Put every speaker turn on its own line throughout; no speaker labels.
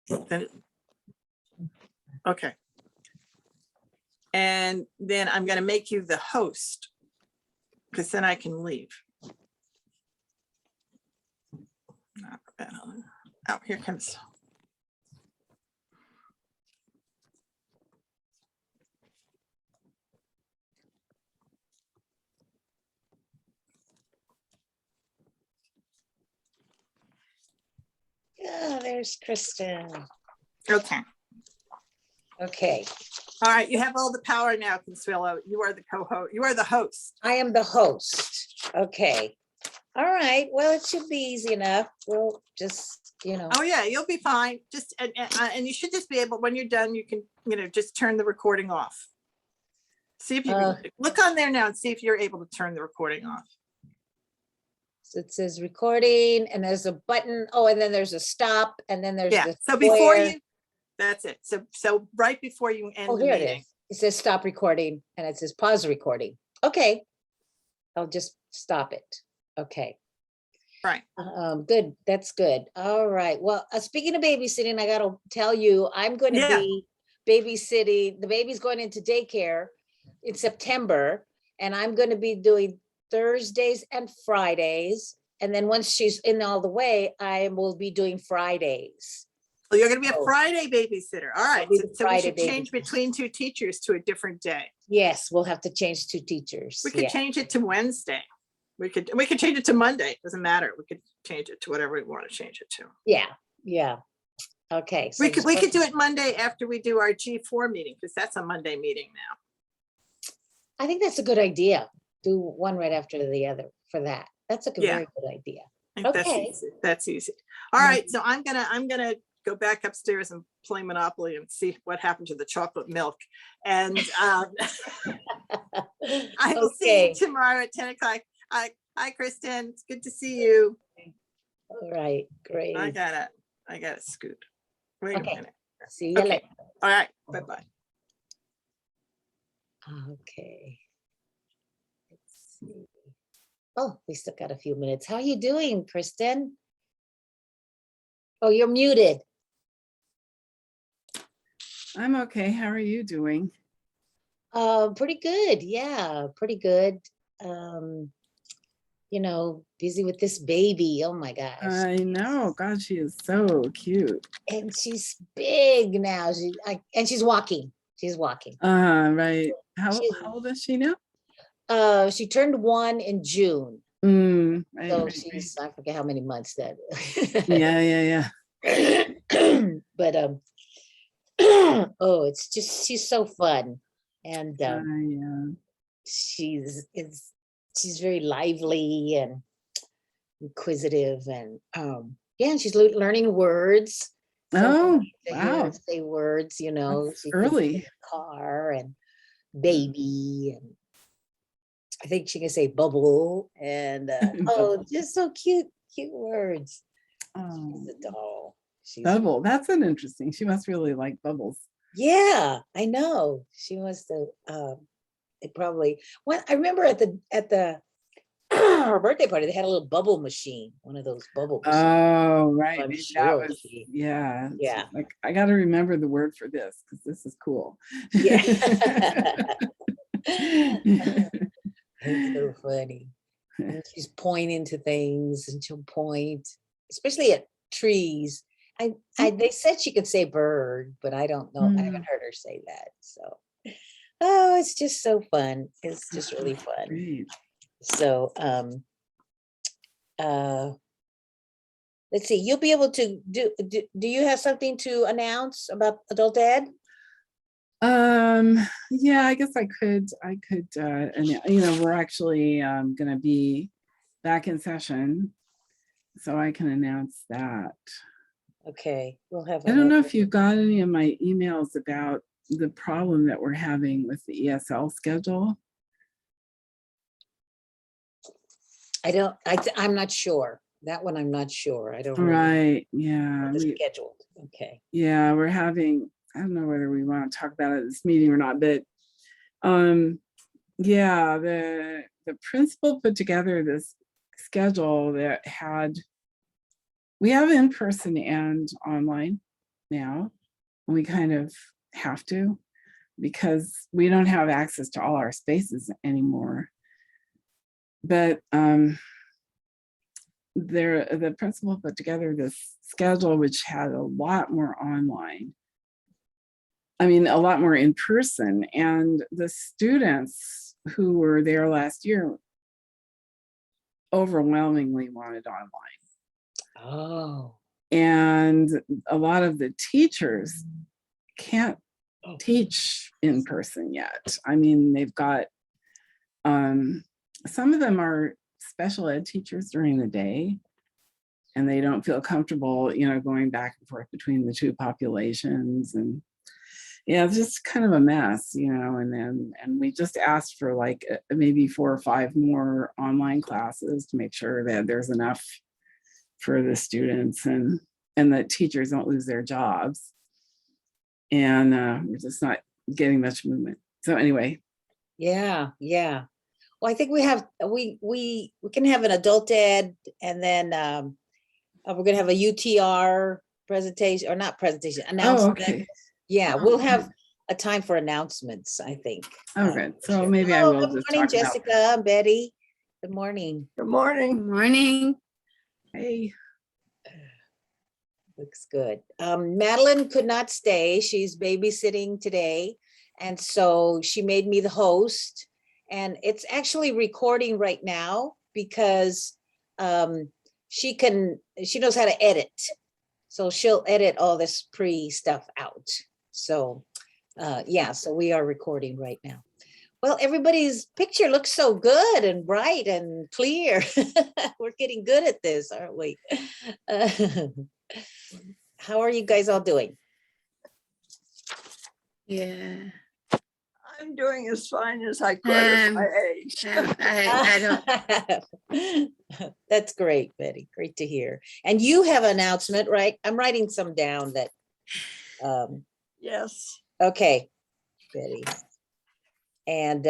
Then, okay. And then I'm going to make you the host because then I can leave. Oh, here comes.
Yeah, there's Kristen.
Okay.
Okay,
All right. You have all the power now, Consuelo. You are the co-host. You are the host.
I am the host. Okay. All right, well, it should be easy enough. We'll just,
Oh yeah, you'll be fine. Just and you should just be able, when you're done, you can, just turn the recording off. See if you can look on there now and see if you're able to turn the recording off.
so it says recording and there's a button. Oh, and then there's a stop and then there's
Yeah.
the
So before
square.
you, that's it. So right before you end
Oh,
the
here it
meeting.
is. It says stop recording and it says pause recording. Okay. I'll just stop it. Okay.
Right.
Good. That's good. All right. Well, speaking of babysitting, I got to tell you, I'm going to be babysitting. The baby's going into daycare in September, and I'm going to be doing Thursdays and Fridays. And then once she's in all the way, I will be doing Fridays.
Oh, you're going to be a Friday babysitter. All right.
I'll be the
So we
Friday
should change
babysitter.
between two teachers to a different day.
Yes, we'll have to change to teachers.
We could
Yeah.
change it to Wednesday. We could change it to Monday. Doesn't matter. We could change it to whatever we want to change it to.
Yeah. Yeah. Okay. So
We could do it Monday after we do our G4 meeting, because that's a Monday meeting now.
I think that's a good idea. Do one right after the other for that. That's a
Yeah.
very good idea.
I think that's
Okay.
easy. That's easy. All right. So I'm gonna go back upstairs and play Monopoly and see what happened to the chocolate milk. And I will see you tomorrow at 10 o'clock. Hi, Kristen. It's good to see you.
All right, great.
I gotta scoot. Wait a
Okay.
minute.
See you
Okay.
later.
All right. Bye-bye.
Okay. Let's see. Oh, we still got a few minutes. How are you doing, Kristen? Oh, you're muted.
I'm okay. How are you doing?
Pretty good. Yeah, pretty good. Busy with this baby. Oh my gosh.
I know. God, she is so cute.
And she's big now. And she's walking. She's walking.
Right. How
She's-
old is she now?
She turned 1 in June.
Right,
So
right,
she's, I forget how many months that.
right. Yeah.
But oh, she's so fun. And
Yeah.
she's very lively and inquisitive and yeah, and she's learning words.
Oh,
To hear her
wow.
say words,
That's
she can
early.
say car and baby, and I think she can say bubble and oh, just so cute words.
Oh,
She's a doll. She's
Bubble. That's an interesting. She must really like bubbles.
yeah, I know. She must have it probably well, I remember at the her birthday party, they had a little bubble machine, one of those bubble machines.
Oh, right.
I'm
Maybe
sure
that was,
she-
yeah. It's
Yeah.
Like, I got to remember the word for this because this is cool.
Yeah. It's so funny. And she's pointing to things and she'll point, especially at trees. They said she could say bird, but I don't know. I haven't heard her say that. So, oh, it's just so fun. It's just really fun.
Great.
So, let's see, you'll be able to do you have something to announce about adult ed?
Yeah, I guess I could, and we're actually gonna be back in session, so I can announce that.
Okay, we'll have.
I don't know if you've got any of my emails about the problem that we're having with the ESL schedule.
I'm not sure. That one I'm not sure. I don't.
Right, yeah.
It's scheduled. Okay.
Yeah, we're having, I don't know whether we want to talk about it at this meeting or not, but yeah, the principal put together this schedule that we have in person and online, now. We kind of have to, because we don't have access to all our spaces anymore. But the principal put together this schedule which had a lot more online. I mean, a lot more in person, and the students who were there last year overwhelmingly wanted online.
Oh.
And a lot of the teachers can't teach in person yet. I mean, they've got, some of them are special ed teachers during the day, and they don't feel comfortable, going back and forth between the two populations. And yeah, it's just kind of a mess, and we just asked for like maybe 4 or 5 more online classes to make sure that there's enough for the students and that teachers don't lose their jobs. And we're just not getting much movement. So anyway.
Yeah. Well, I think we can have an adult ed, and then we're gonna have a UTR presentation, or not presentation, announcement.
Oh, okay.
Yeah, we'll have a time for announcements, I think.
Oh, good. So maybe I will
Good
just
morning,
talk about
Jessica and Betty. Good morning.
Good morning.
Morning.
Hey.
Looks good. Madeline could not stay. She's babysitting today. And so she made me the host. And it's actually recording right now because she knows how to edit. So she'll edit all this pre-stuff out. So yeah, so we are recording right now. Well, everybody's picture looks so good and bright and clear. We're getting good at this, aren't we? How are you guys all doing?
Yeah.
I'm doing as fine as I could at my age.
I don't.
That's great, Betty. Great to hear. And you have an announcement, right? I'm writing some down that.
Yes.
Okay, Betty. And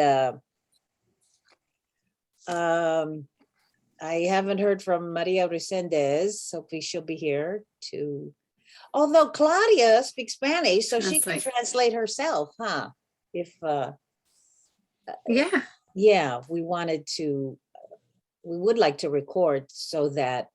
I haven't heard from Maria Resendez. Hopefully she'll be here too. Although Claudia speaks Spanish, so she can translate herself, huh? If
Yeah.
we would like to record so that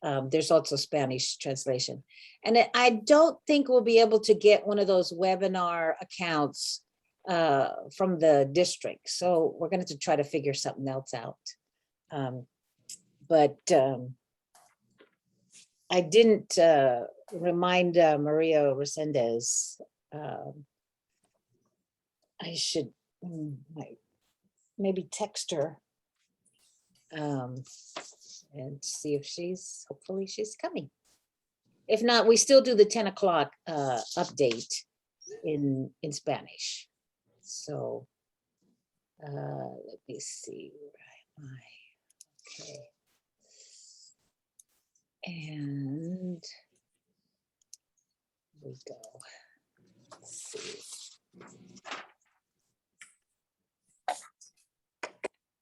there's also Spanish translation. And I don't think we'll be able to get one of those webinar accounts from the district. So we're going to try to figure something else out. But I didn't remind Maria Resendez. I should maybe text her and see if hopefully she's coming. If not, we still do the 10 o'clock update in Spanish. So let me see. Where am I? Okay. And we go. Let's see.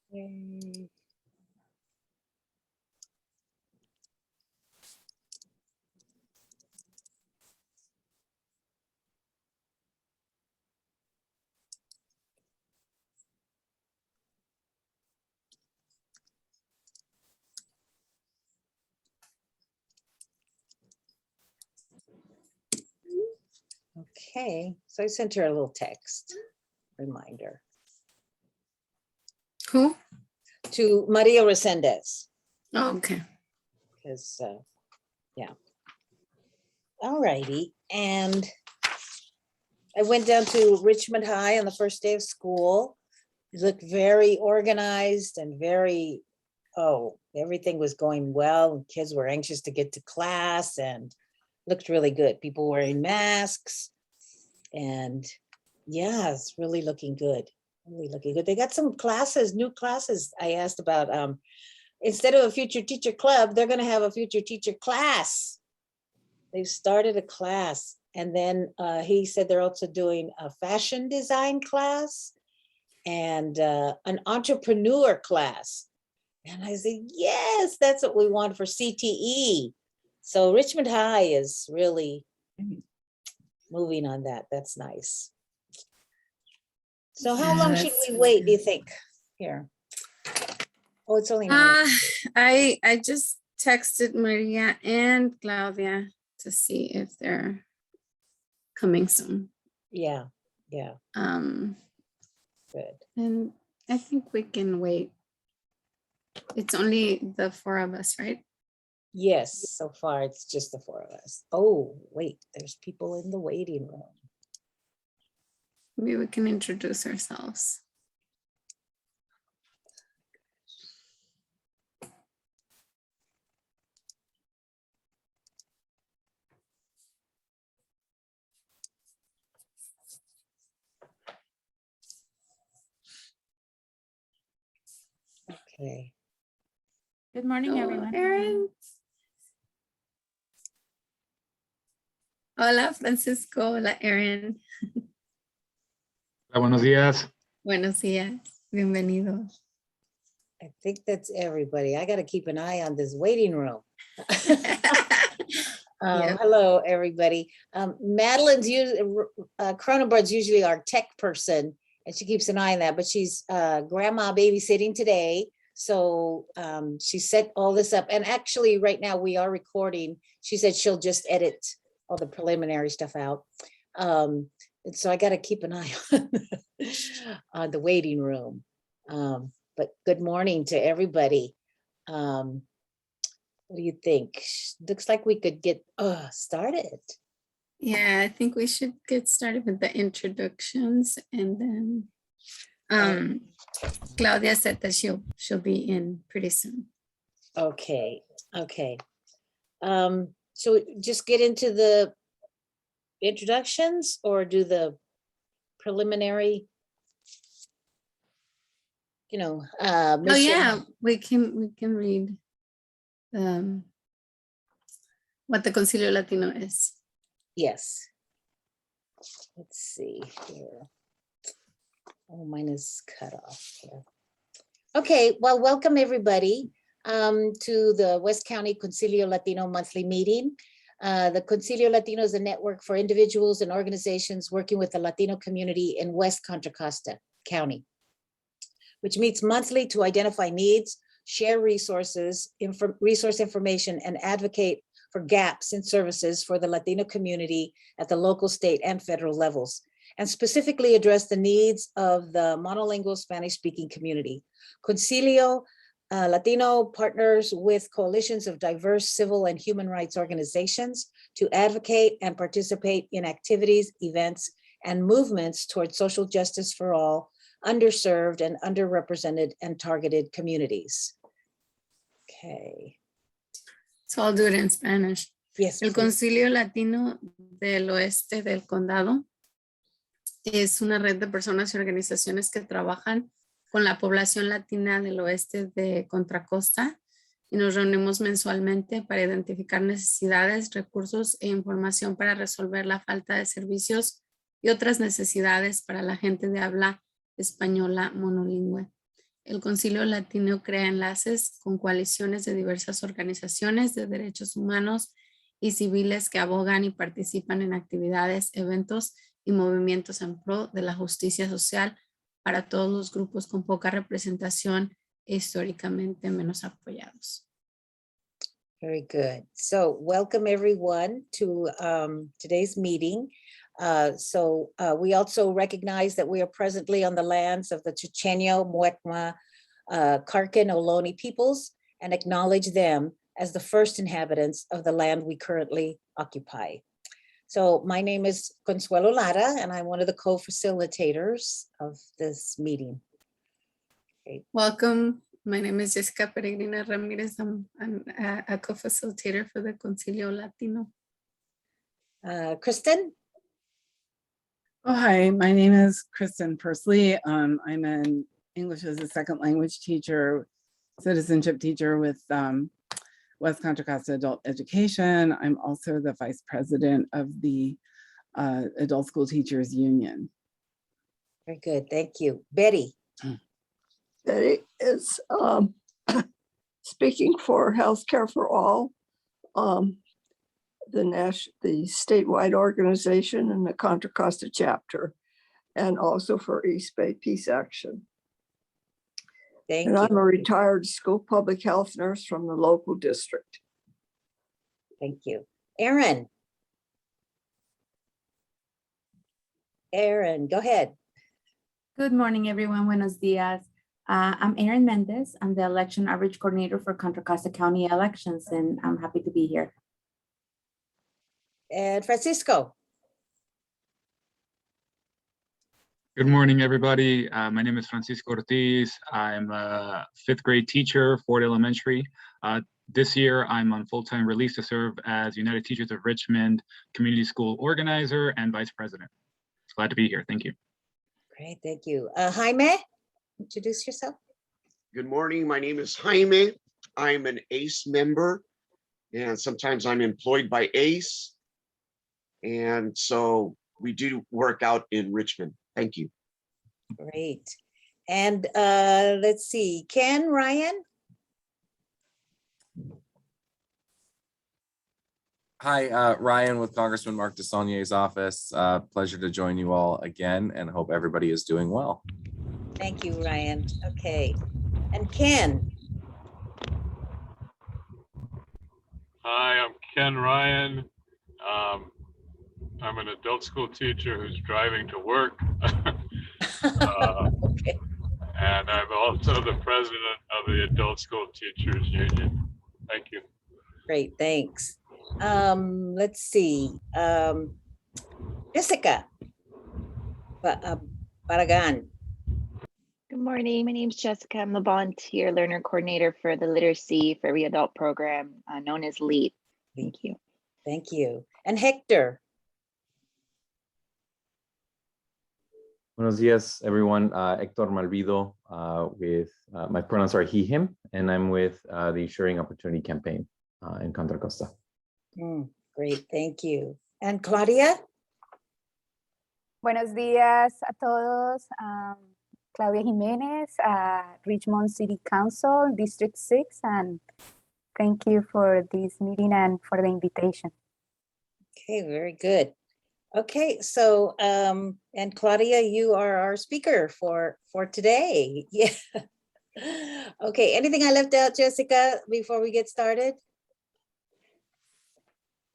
Yay. Okay, so I sent her a little text reminder.
Who?
To Maria Resendez,
Oh, okay.
because, yeah. All righty, and I went down to Richmond High on the first day of school. It looked very organized and everything was going well. And kids were anxious to get to class and looked really good. People wearing masks. And yeah, it's really looking good. Really looking good. They got some classes, new classes I asked about. Instead of a future teacher club, they're going to have a future teacher class. They've started a class. And then he said they're also doing a fashion design class and an entrepreneur class. And I said, yes, that's what we want for CTE. So Richmond High is really moving on that. That's nice. So how long should
Yes.
we wait, do you think? Here. Oh, it's only 9.
I just texted Maria and Claudia to see if they're coming soon.
Yeah, good.
And I think we can wait. It's only the 4 of us, right?
Yes, so far it's just the 4 of us. Oh, wait, there's people in the waiting room.
Maybe we can introduce ourselves.
Okay.
Good morning,
Hello,
everyone.
Erin. Hola, Francisco. Hola, Erin.
Hola, buenos días.
Buenos días. Bienvenidos.
I think that's everybody. I gotta keep an eye on this waiting room.
Yep.
Hello, everybody. Madeline's usually, Cronenberg's usually our tech person, and she keeps an eye on that, but she's grandma babysitting today. So she set all this up. And actually, right now we are recording. She said she'll just edit all the preliminary stuff out. And so I got to keep an eye on the waiting room. But good morning to everybody. What do you think? Looks like we could get started.
Yeah, I think we should get started with the introductions, and then Claudia said that she'll be in pretty soon.
Okay. So just get into the introductions or do the preliminary,
Oh
mission?
yeah, we can read what the Concilio Latino is.
Yes. Let's see here. Oh, mine is cut off here. Okay, well, welcome everybody to the West County Concilio Latino monthly meeting. The Concilio Latino is a network for individuals and organizations working with the Latino community in West Contra Costa County, which meets monthly to identify needs, share resources, resource information, and advocate for gaps in services for the Latino community at the local, state, and federal levels, and specifically address the needs of the monolingual Spanish-speaking community. Concilio Latino partners with coalitions of diverse civil and human rights organizations to advocate and participate in activities, events, and movements towards social justice for all, underserved and underrepresented and targeted communities. Okay.
So I'll do it in Spanish.
Yes,
El
please.
Concilio Latino del Oeste del Condado es una red de personas y organizaciones que trabajan con la población latina del oeste de Contra Costa y nos reunimos mensualmente para identificar necesidades, recursos e información para resolver la falta de servicios y otras necesidades para la gente de habla española monolingüe. El Concilio Latino crea enlaces con coaliciones de diversas organizaciones de derechos humanos y civiles que abogan y participan en actividades, eventos y movimientos en pro de la justicia social para todos los grupos con poca representación e históricamente menos apoyados.
Very good. So welcome everyone to today's meeting. We also recognize that we are presently on the lands of the Chucheño, Muecma, Karkin, Ohlone peoples and acknowledge them as the first inhabitants of the land we currently occupy. So my name is Consuelo Lara and I'm one of the co-facilitators of this meeting. Okay.
Welcome. My name is Jessica Peregrina Ramirez. I'm a co-facilitator for the Concilio Latino.
Kristen?
Oh, hi, my name is Kristen Persley. I'm an English as a second language teacher, citizenship teacher with West Contra Costa Adult Education. I'm also the vice president of the Adult School Teachers Union.
Very good, thank you. Betty?
Betty is speaking for healthcare for all. the statewide organization and the Contra Costa chapter, and also for East Bay Peace Action.
Thank
And I'm
you.
a retired school public health nurse from the local district.
Thank you. Aaron. Aaron, go ahead.
Good morning, everyone. Buenos dias. I'm Erin Mendez. I'm the election outreach coordinator for Contra Costa County elections, and I'm happy to be here.
And Francisco.
Good morning, everybody. My name is Francisco Ortiz. I'm a 5th grade teacher, Ford Elementary. This year, I'm on full-time release to serve as United Teachers of Richmond Community School Organizer and Vice President. Glad to be here. Thank you.
Great, thank you. Jaime, introduce yourself.
Good morning. My name is Jaime. I'm an ACE member, and sometimes I'm employed by ACE. And so we do work out in Richmond. Thank you.
Great. And let's see, Ken, Ryan?
Hi, Ryan with Congressman Mark DeSaulnier's office. Pleasure to join you all again and hope everybody is doing well.
Thank you, Ryan. Okay. And Ken?
Hi, I'm Ken Ryan. I'm an adult school teacher who's driving to work.
Okay.
And I'm also the president of the Adult School Teachers Union. Thank you.
Great, thanks. Let's see. Jessica Barragan.
Good morning. My name is Jessica. I'm the volunteer learner coordinator for the Literacy for Every Adult program known as LEAP. Thank you.
Thank you. And Hector.
Buenos dias, everyone. Hector Malvido with, my pronouns are he, him, and I'm with the Sharing Opportunity Campaign in Contra Costa.
Great, thank you. And Claudia?
Buenos días a todos. Claudia Jimenez, Richmond City Council, District 6, and thank you for this meeting and for the invitation.
Okay, very good. Okay, so and Claudia, you are our speaker for today. Yeah. Okay, anything I left out, Jessica, before we get started?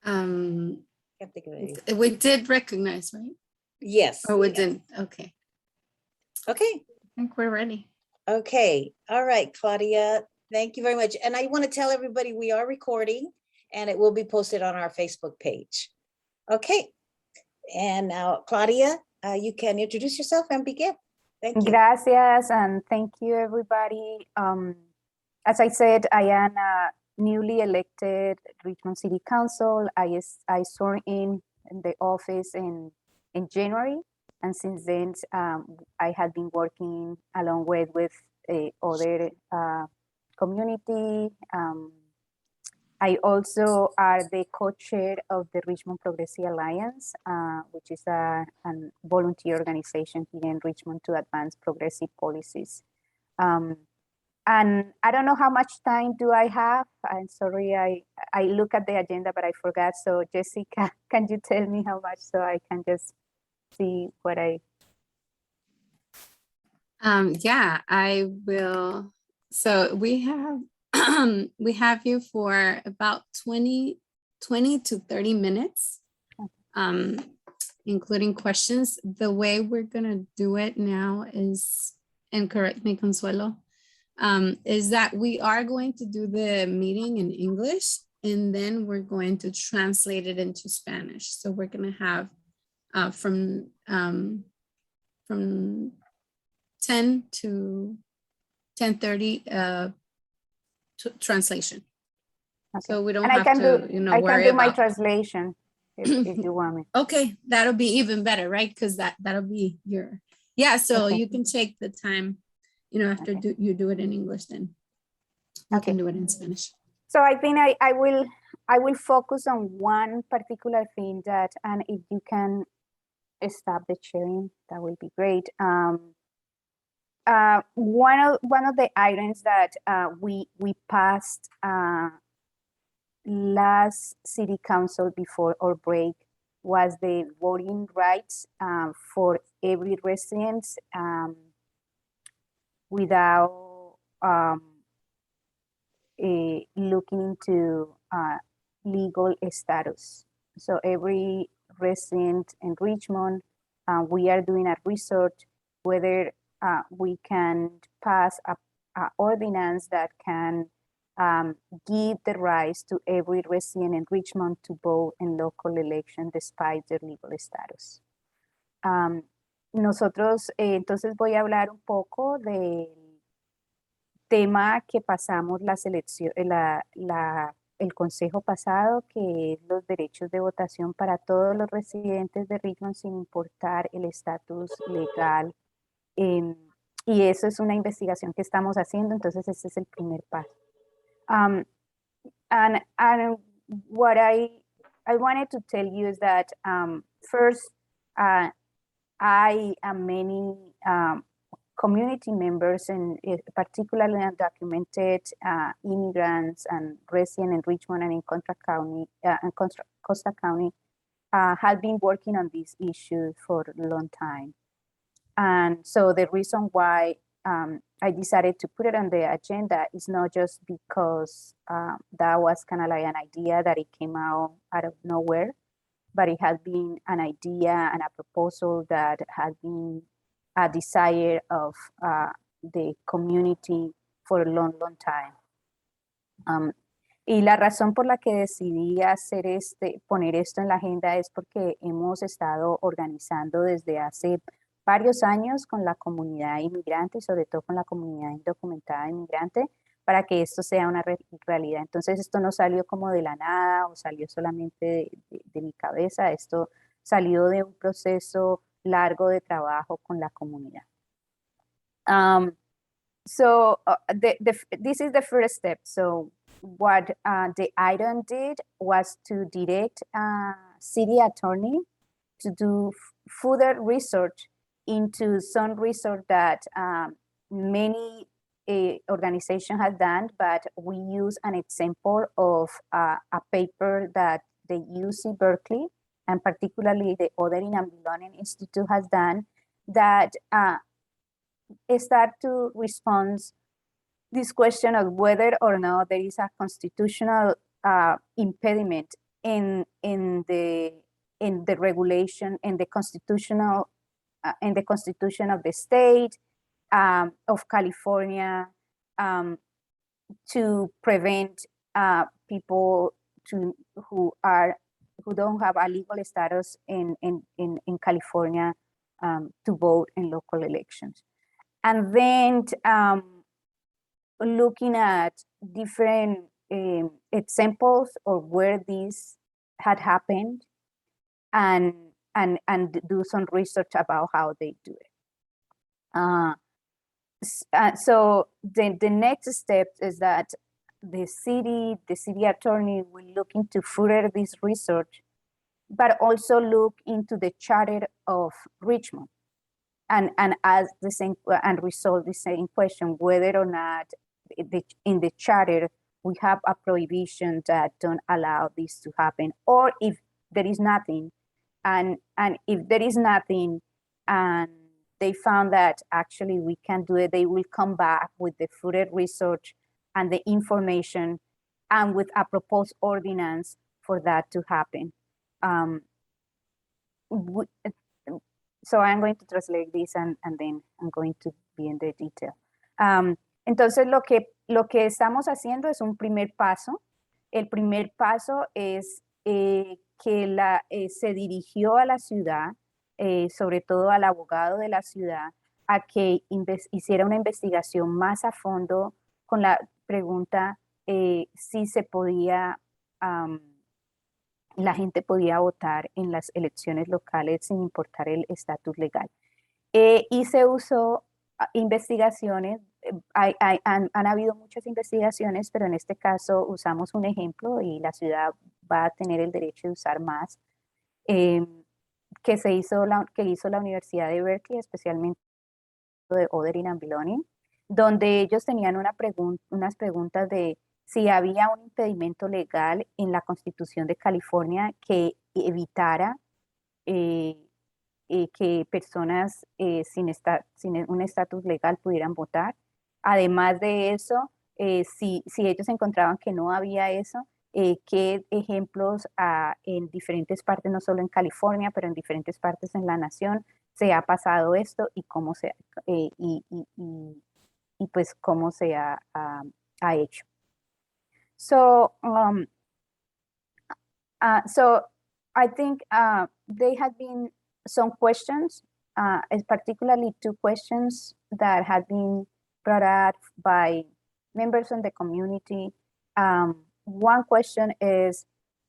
Can't think of anything.
We did recognize, right?
Yes.
Or we
yes.
didn't. Okay.
Okay.
I think we're ready.
Okay. All right, Claudia. Thank you very much. And I want to tell everybody we are recording and it will be posted on our Facebook page. Okay. And now, Claudia, you can introduce yourself and begin. Thank you.
Gracias, and thank you, everybody. As I said, I am a newly elected Richmond City Council. I sworn in the office in January, and since then, I have been working along with other community. I also are the co-chair of the Richmond Progressive Alliance, which is a volunteer organization here in Richmond to advance progressive policies. And I don't know how much time do I have. I'm sorry, I look at the agenda, but I forgot. So Jessica, can you tell me how much so I can just see what I...
Yeah, I will. So we have we have you for about 20 to 30 minutes, including questions. The way we're gonna do it now is, and correct me, Consuelo, is that we are going to do the meeting in English and then we're going to translate it into Spanish. So we're gonna have from 10 to 10:30 translation. Okay. So we don't have to,
I
worry
can do my
about
translation if you want me.
Okay, that'll be even better, right? Because that'll be your, yeah. So
okay.
You can take the time, after you do it in English, then you can do it in Spanish.
So I think I will focus on one particular thing that, and if you can stop the sharing, that will be great. One of the items that we passed last city council before our break was the voting rights for every resident without looking into legal status. So every resident in Richmond, we are doing a research whether we can pass a ordinance that can give the rights to every resident in Richmond to vote in local election despite their legal status. Nosotros, entonces voy a hablar un poco del tema que pasamos el consejo pasado, que es los derechos de votación para todos los residentes de Richmond sin importar el estatus legal. Y eso es una investigación que estamos haciendo, entonces ese es el primer paso. And what I wanted to tell you is that first, I and many community members, and particularly undocumented immigrants and residents in Richmond and in Contra County, and Costa County, have been working on this issue for a long time. And so the reason why I decided to put it on the agenda is not just because that was kind of like an idea that it came out of nowhere, but it has been an idea and a proposal that has been a desire of the community for a long, long time. Y la razón por la que decidí poner esto en la agenda es porque hemos estado organizando desde hace varios años con la comunidad inmigrante y sobre todo con la comunidad indocumentada inmigrante para que esto sea una realidad. Entonces esto no salió como de la nada o salió solamente de mi cabeza, esto salió de un proceso largo de trabajo con la comunidad. This is the first step. So what the item did was to direct city attorney to do further research into some research that many organization has done, but we use an example of a paper that the UC Berkeley and particularly the Othering and Belonging Institute has done that start to respond this question of whether or not there is a constitutional impediment in the regulation, in the constitutional in the Constitution of the state of California to prevent people who don't have a legal status in California to vote in local elections. And then looking at different examples of where this had happened and do some research about how they do it. So the next step is that the city attorney will look into further this research, but also look into the charter of Richmond and ask the same and resolve the same question, whether or not in the charter we have a prohibition that don't allow this to happen, or if there is nothing. And if there is nothing and they found that actually we can do it, they will come back with the further research and the information and with a proposed ordinance for that to happen. So I'm going to translate this and then I'm going to be in the detail. Entonces lo que estamos haciendo es un primer paso. El primer paso es que se dirigió a la ciudad, sobre todo al abogado de la ciudad, a que hiciera una investigación más a fondo con la pregunta si se podía, la gente podía votar en las elecciones locales sin importar el estatus legal. Y se usó investigaciones, han habido muchas investigaciones, pero en este caso usamos un ejemplo y la ciudad va a tener el derecho de usar más, que hizo la Universidad de Berkeley, especialmente de Othering and Belonging, donde ellos tenían unas preguntas de si había un impedimento legal en la Constitución de California que evitara que personas sin un estatus legal pudieran votar. Además de eso, si ellos encontraban que no había eso, qué ejemplos en diferentes partes, no solo en California, pero en diferentes partes en la nación, se ha pasado esto y cómo y pues cómo se ha hecho. So I think they had been some questions, particularly 2 questions that had been brought up by members in the community. One question is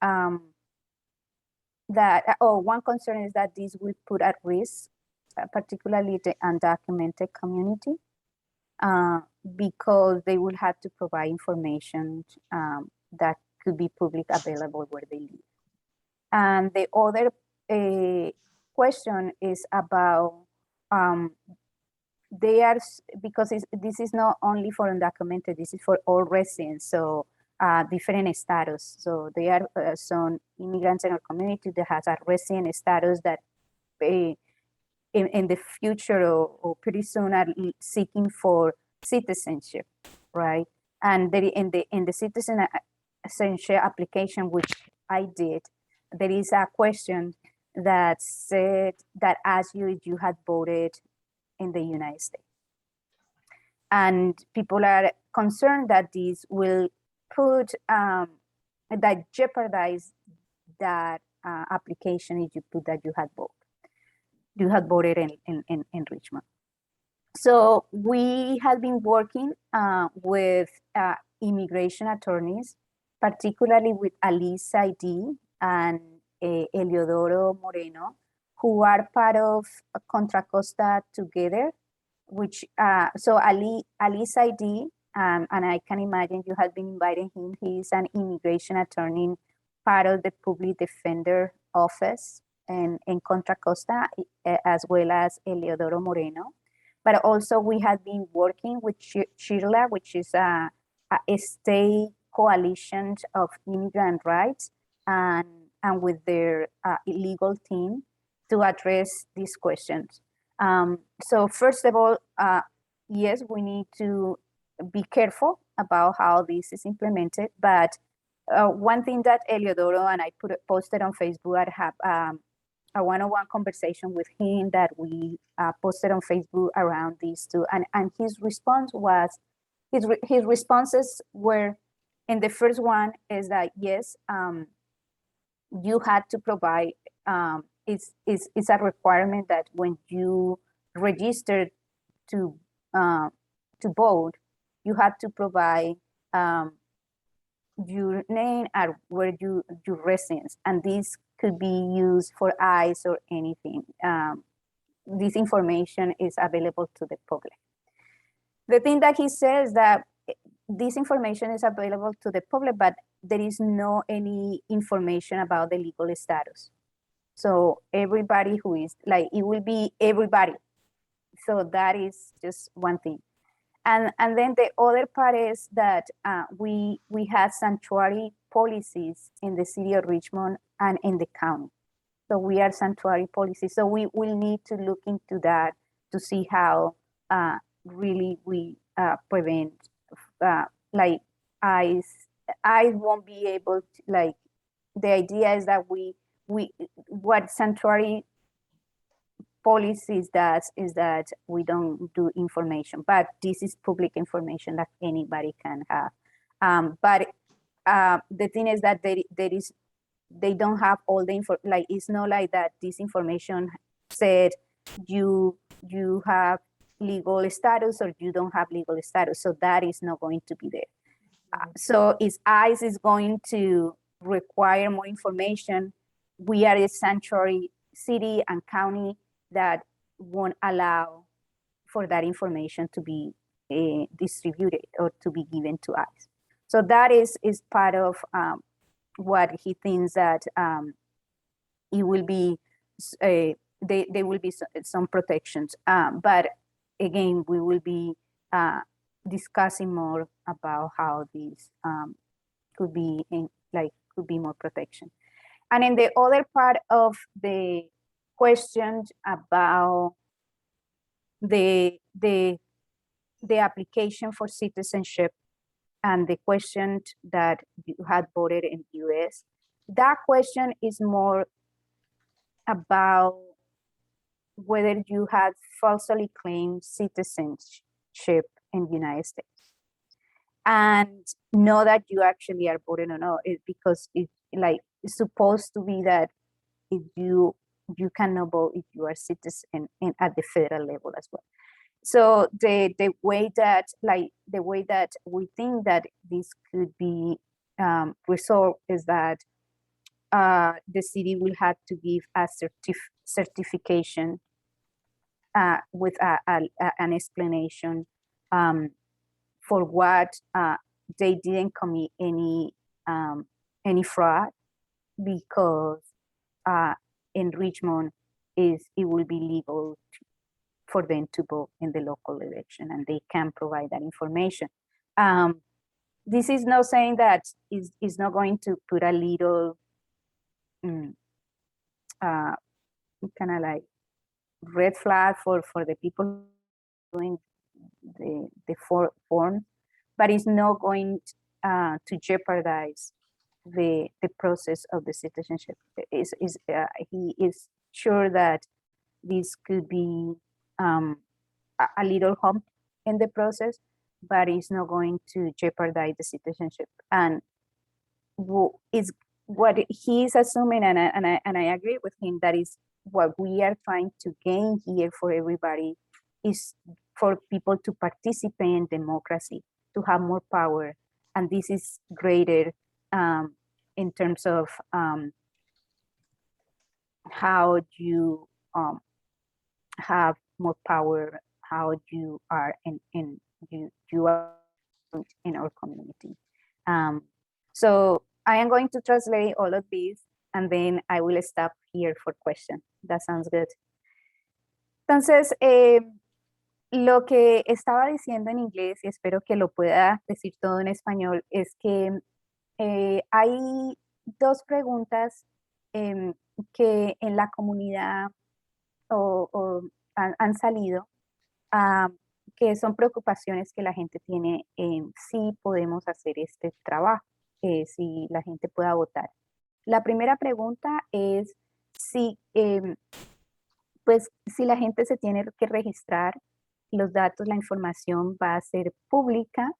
one concern is that this will put at risk, particularly the undocumented community, because they will have to provide information that could be public available where they live. And the other question is about because this is not only for undocumented, this is for all residents, so different status. So there are some immigrants in our community that has a resident status that in the future or pretty soon are seeking for citizenship, right? And in the citizenship application, which I did, there is a question that said that asks you if you had voted in the United States. And people are concerned that this will that jeopardize that application if you put that you had voted in Richmond. So we have been working with immigration attorneys, particularly with Alice ID and Eliodoro Moreno, who are part of Contra Costa Together, which, so Alice ID, and I can imagine you have been inviting him. He's an immigration attorney, part of the public defender office in Contra Costa, as well as Eliodoro Moreno. But also we have been working with Shirla, which is a state coalition of immigrant rights, and with their legal team to address these questions. So first of all, yes, we need to be careful about how this is implemented. But one thing that Eliodoro and I posted on Facebook, I have a one-on-one conversation with him that we posted on Facebook around these two, and his response was, his responses were, in the first one is that yes, you had to provide, it's a requirement that when you register to vote, you had to provide your name and where your residence, and this could be used for ICE or anything. This information is available to the public. The thing that he says that this information is available to the public, but there is no any information about the legal status. So everybody who is like, it will be everybody. So that is just one thing. And then the other part is that we have sanctuary policies in the city of Richmond and in the county. So we are sanctuary policies. So we will need to look into that to see how really we prevent, like I won't be able to, like, the idea is that what sanctuary policies does is that we don't do information, but this is public information that anybody can have. But the thing is that they don't have all the info, like it's not like that this information said you have legal status or you don't have legal status. So that is not going to be there. So if ICE is going to require more information, we are a sanctuary city and county that won't allow for that information to be distributed or to be given to us. So that is part of what he thinks that it will be, there will be some protections. But again, we will be discussing more about how this could be could be more protection. And in the other part of the questions about the application for citizenship and the question that you had voted in the US, that question is more about whether you had falsely claimed citizenship in the United States. And know that you actually are voting or not, because it's supposed to be that if you cannot vote if you are citizen at the federal level as well. So the way that we think that this could be resolved is that the city will have to give a certification with an explanation for what they didn't commit any fraud, because in Richmond it will be legal for them to vote in the local election, and they can provide that information. This is not saying that is not going to put a little kind of like red flag for the people doing the form, but it's not going to jeopardize the process of the citizenship. He is sure that this could be a little hump in the process, but it's not going to jeopardize the citizenship. And is what he's assuming, and I agree with him, that is what we are trying to gain here for everybody, is for people to participate in democracy, to have more power. And this is greater in terms of how you have more power, how you are you are in our community. So I am going to translate all of these, and then I will stop here for questions. That sounds good. Entonces, lo que estaba diciendo en inglés, y espero que lo pueda decir todo en español, es que hay dos preguntas que en la comunidad han salido, que son preocupaciones que la gente tiene en si podemos hacer este trabajo, si la gente pueda votar. La primera pregunta es si, pues, si la gente se tiene que registrar, los datos, la información va a ser pública,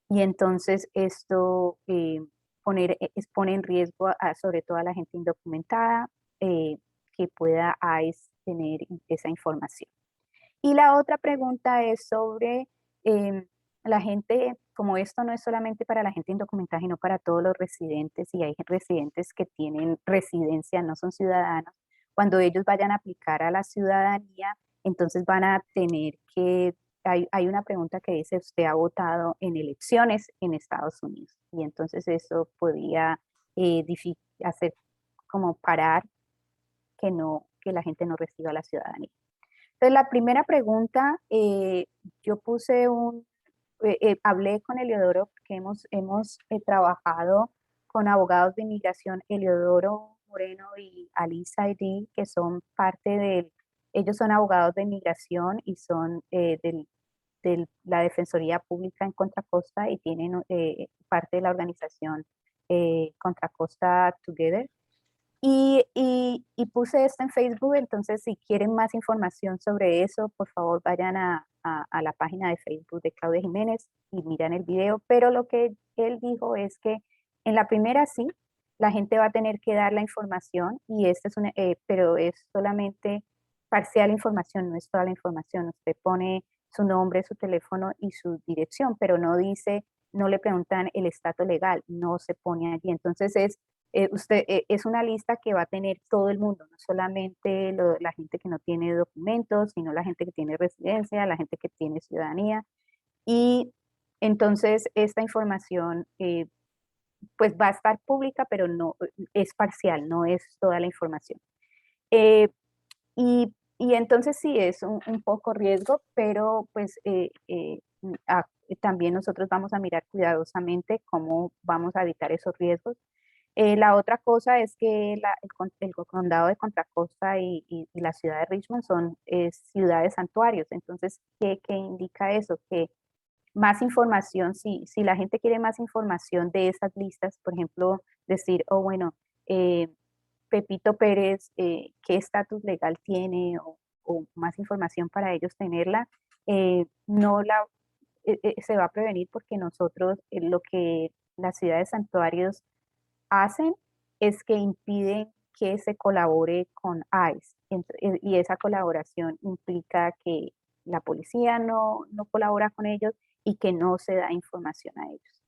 y entonces esto pone en riesgo sobre todo a la gente indocumentada que pueda tener esa información. Y la otra pregunta es sobre la gente, como esto no es solamente para la gente indocumentada, sino para todos los residentes, y hay residentes que tienen residencia, no son ciudadanos, cuando ellos vayan a aplicar a la ciudadanía, entonces van a tener que, hay una pregunta que dice, ¿usted ha votado en elecciones en Estados Unidos? Y entonces eso podría hacer como parar que la gente no reciba la ciudadanía. Entonces, la primera pregunta, yo puse hablé con Eliodoro, que hemos trabajado con abogados de inmigración, Eliodoro Moreno y Ali Saidi, que son parte ellos son abogados de inmigración y son de la Defensoría Pública en Contra Costa, y tienen parte de la organización Contra Costa Together. Y puse esto en Facebook, entonces si quieren más información sobre eso, por favor vayan a la página de Facebook de Claudia Jimenez y miran el video. Pero lo que él dijo es que en la primera sí, la gente va a tener que dar la información, y pero es solamente parcial información, no es toda la información. Usted pone su nombre, su teléfono y su dirección, pero no le preguntan el estatus legal, no se pone allí. Entonces es una lista que va a tener todo el mundo, no solamente la gente que no tiene documentos, sino la gente que tiene residencia, la gente que tiene ciudadanía. Y entonces esta información pues va a estar pública, pero no es parcial, no es toda la información. Y entonces sí es un poco riesgo, pero pues también nosotros vamos a mirar cuidadosamente cómo vamos a evitar esos riesgos. La otra cosa es que el condado de Contra Costa y la ciudad de Richmond son ciudades santuarios. Entonces, ¿qué indica eso? Que más información, si la gente quiere más información de esas listas, por ejemplo, decir, oh, bueno, Pepito Pérez, ¿qué estatus legal tiene? O más información para ellos tenerla, no la se va a prevenir porque nosotros lo que las ciudades santuarios hacen es que impiden que se colabore con ICE. Y esa colaboración implica que la policía no colabora con ellos y que no se da información a ellos.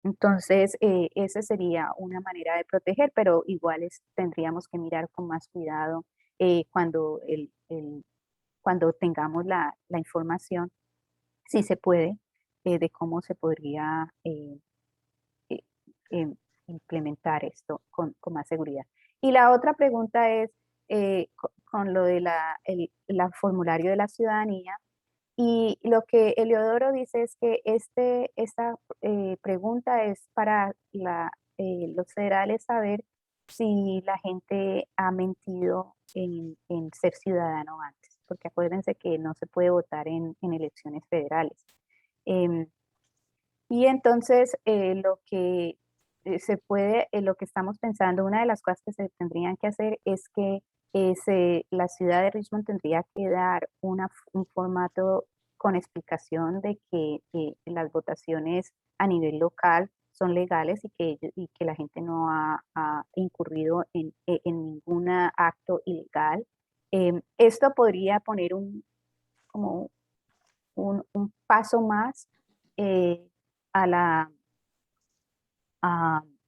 Entonces, esa sería una manera de proteger, pero igual tendríamos que mirar con más cuidado cuando, cuando tengamos la información, si se puede, de cómo se podría implementar esto con más seguridad. Y la otra pregunta es con lo de la formulario de la ciudadanía. Y lo que Eliodoro dice es que esta pregunta es para los federales saber si la gente ha mentido en ser ciudadano antes, porque acuérdense que no se puede votar en elecciones federales. Y entonces lo que lo que estamos pensando, una de las cosas que se tendrían que hacer es que la ciudad de Richmond tendría que dar un formato con explicación de que las votaciones a nivel local son legales y que la gente no ha incurrido en ningún acto ilegal. Esto podría poner como un paso más a la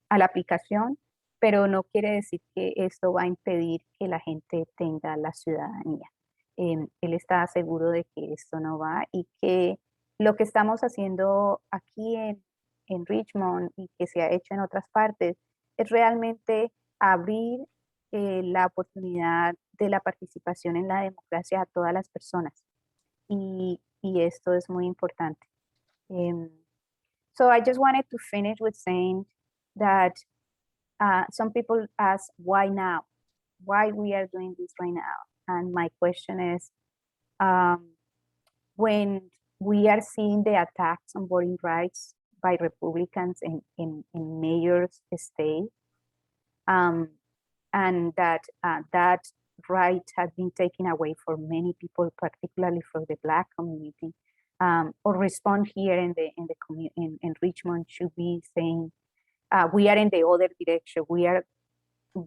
aplicación, pero no quiere decir que esto va a impedir que la gente tenga la ciudadanía. Él está seguro de que esto no va y que lo que estamos haciendo aquí en Richmond y que se ha hecho en otras partes es realmente abrir la oportunidad de la participación en la democracia a todas las personas. Y esto es muy importante. So I just wanted to finish with saying that some people ask, why now? Why we are doing this right now? And my question is, when we are seeing the attacks on voting rights by Republicans in major states, and that right has been taken away for many people, particularly for the Black community, or respond here in Richmond should be saying, we are in the other direction. We are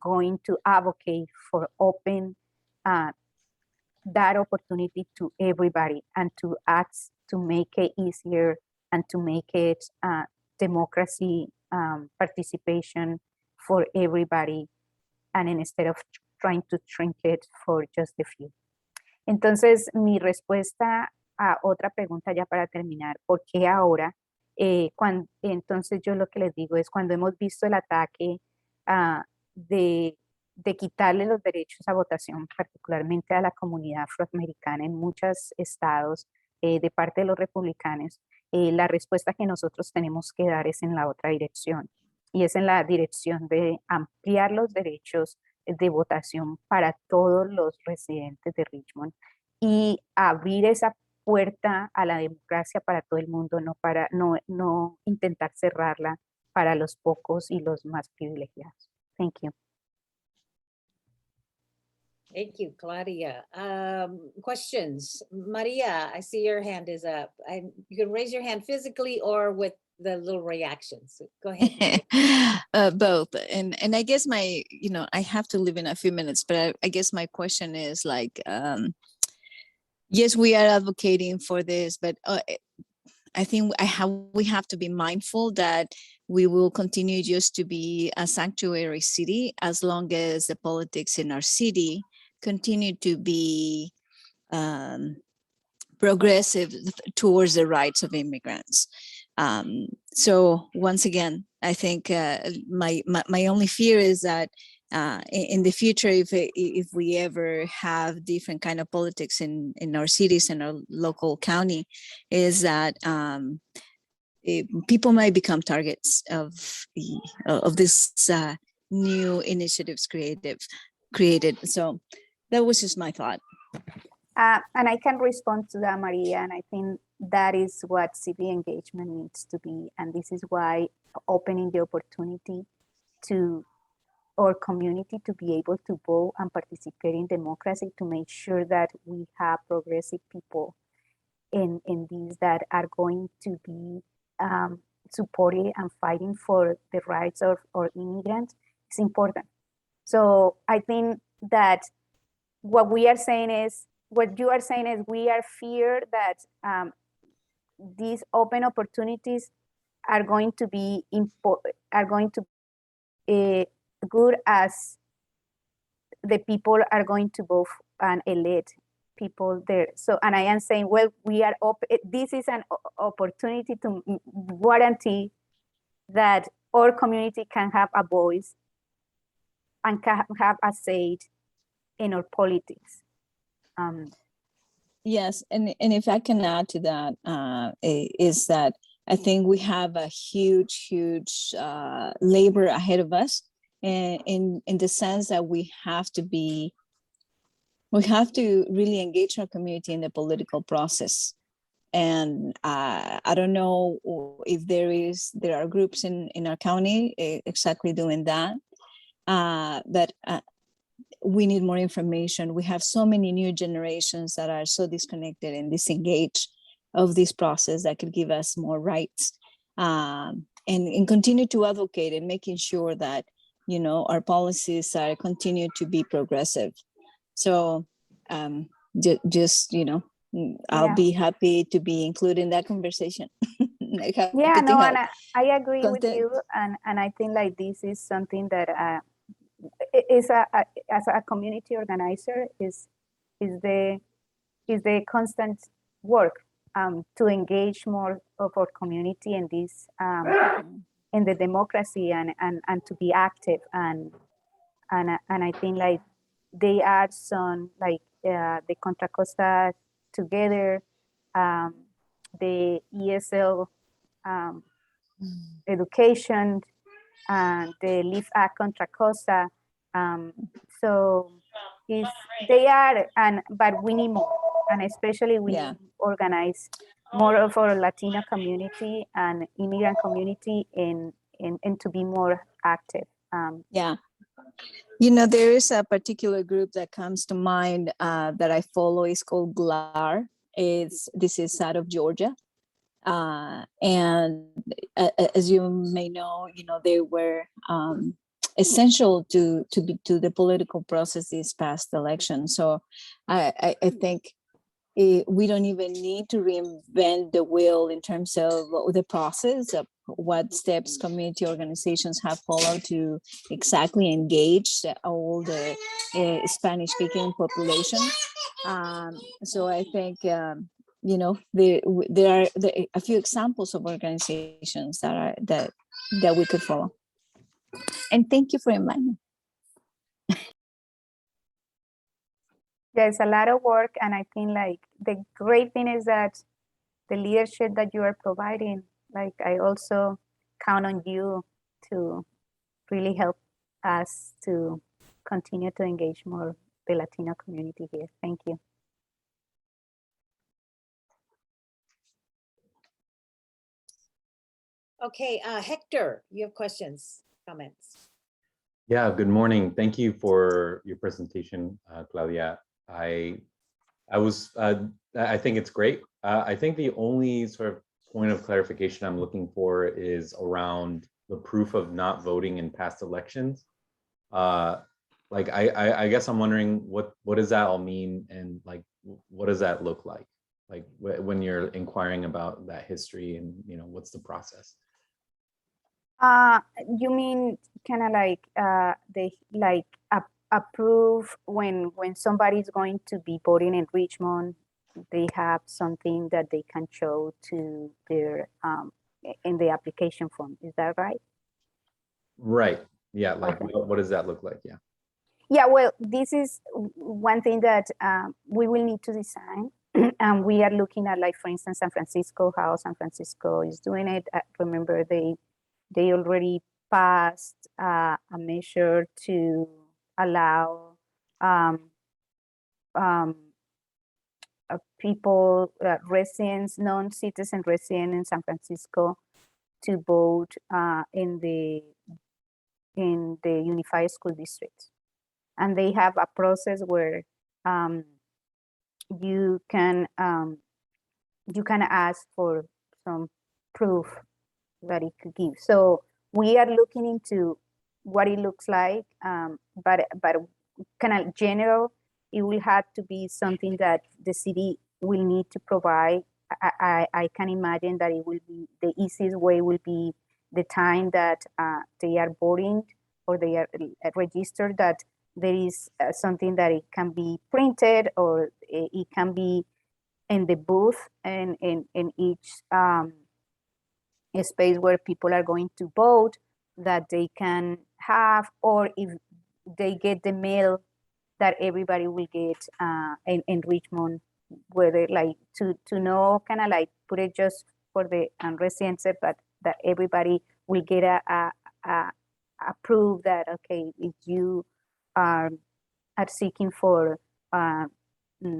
going to advocate for open that opportunity to everybody and to ask to make it easier and to make it democracy participation for everybody, and instead of trying to shrink it for just a few. Entonces, mi respuesta a otra pregunta ya para terminar, ¿por qué ahora? Entonces yo lo que les digo es cuando hemos visto el ataque de quitarle los derechos a votación, particularmente a la comunidad afroamericana en muchos estados de parte de los republicanos, la respuesta que nosotros tenemos que dar es en la otra dirección, y es en la dirección de ampliar los derechos de votación para todos los residentes de Richmond y abrir esa puerta a la democracia para todo el mundo, no intentar cerrarla para los pocos y los más privilegiados. Thank you.
Thank you, Claudia. Questions? Maria, I see your hand is up. You can raise your hand physically or with the little reactions. Go ahead.
Both. And I guess I have to leave in a few minutes, but I guess my question is like, yes, we are advocating for this, but I think we have to be mindful that we will continue just to be a sanctuary city as long as the politics in our city continue to be progressive towards the rights of immigrants. So once again, I think my only fear is that in the future, if we ever have different kind of politics in our cities and our local county, is that people might become targets of this new initiatives created. So that was just my thought.
And I can respond to that, Maria, and I think that is what civic engagement needs to be. And this is why opening the opportunity to our community to be able to vote and participate in democracy, to make sure that we have progressive people in these that are going to be supporting and fighting for the rights of our immigrants is important. So I think that what you are saying is we are feared that these open opportunities are going to be good as the people are going to vote and elect people there. So, and I am saying, well, we are this is an opportunity to guarantee that our community can have a voice and can have a say in our politics.
Yes, and if I can add to that, is that I think we have a huge labor ahead of us, in the sense that we have to really engage our community in the political process. And I don't know if there are groups in our county exactly doing that, but we need more information. We have so many new generations that are so disconnected and disengaged of this process that could give us more rights, and continue to advocate and making sure that, you know, our policies are continue to be progressive. So just, you know, I'll be happy to be included in that conversation.
Yeah, no, and I agree with you. And I think like this is something that is as a community organizer is the constant work to engage more of our community in this in the democracy and to be active and I think like they add some like the Contra Costa Together, the ESL education, and the Live Act Contra Costa. So they are, but we need more, and especially we need to organize more of our Latino community and immigrant community and to be more active.
Yeah. You know, there is a particular group that comes to mind that I follow. It's called GLAR. This is out of Georgia. And as you may know, they were essential to the political process this past election. So I think we don't even need to reinvent the wheel in terms of the process of what steps community organizations have followed to exactly engage all the Spanish-speaking population. So I think there are a few examples of organizations that we could follow. And thank you for inviting me.
There's a lot of work, and I think like the great thing is that the leadership that you are providing, like I also count on you to really help us to continue to engage more the Latino community here. Thank you.
Okay, Hector, you have questions, comments?
Yeah, good morning. Thank you for your presentation, Claudia. I think it's great. I think the only sort of point of clarification I'm looking for is around the proof of not voting in past elections. Like I guess I'm wondering what does that all mean, and like what does that look like when you're inquiring about that history, and what's the process?
You mean kind of like they like approve when somebody's going to be voting in Richmond, they have something that they can show to their in the application form. Is that right?
Right. Yeah. Like
Okay.
what does that look like? Yeah.
Yeah. Well, this is one thing that we will need to design and we are looking at, like, for instance, San Francisco, how San Francisco is doing it. Remember, they already passed a measure to allow people, residents, non-citizen residents in San Francisco to vote in the Unified School District. And they have a process where you can ask for some proof that it could give. So we are looking into what it looks like, but kind of general, it will have to be something that the city will need to provide. I can imagine that it will be, the easiest way will be the time that they are voting or they are registered, that there is something that it can be printed, or it can be in the booth and in each space where people are going to vote, that they can have, or if they get the mail that everybody will get in Richmond, whether, like, to know, kind of like put it just for the residents, but that everybody will get a proof that, okay, if you are seeking for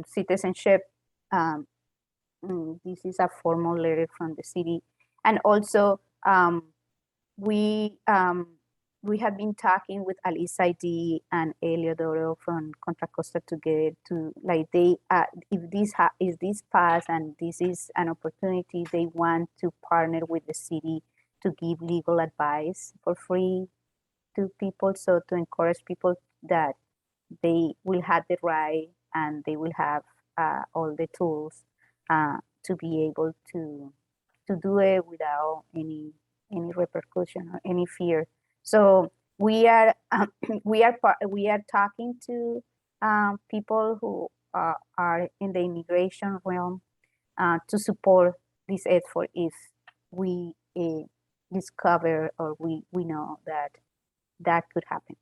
citizenship, this is a formal letter from the city. And also, we have been talking with Alice ID and Eliodoro from Contra Costa to get to, like, they if this pass and this is an opportunity, they want to partner with the city to give legal advice for free to people. So to encourage people that they will have the right and they will have all the tools to be able to do it without any repercussion or any fear. So we are talking to people who are in the immigration realm to support this effort if we discover or we know that could happen.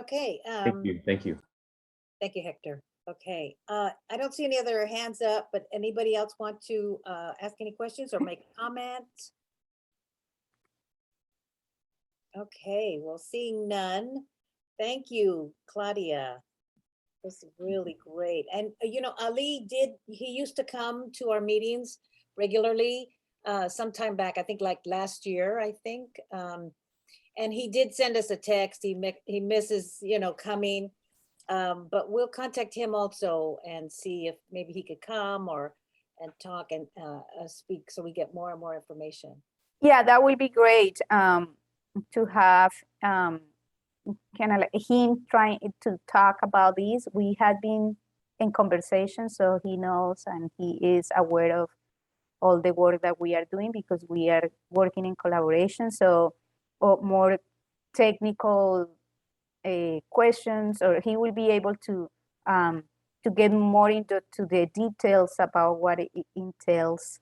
Okay.
Thank you. Thank you.
Thank you, Hector. Okay. I don't see any other hands up, but anybody else want to ask any questions or make a comment? Okay, well, seeing none. Thank you, Claudia. This is really great. And Ali he used to come to our meetings regularly sometime back, I think like last year, I think. And he did send us a text. He misses, coming. But we'll contact him also and see if maybe he could come and talk and speak, so we get more and more information.
Yeah, that will be great to have kind of like him trying to talk about these. We had been in conversation, so he knows and he is aware of all the work that we are doing, because we are working in collaboration. So more technical questions, or he will be able to get more into the details about what it entails,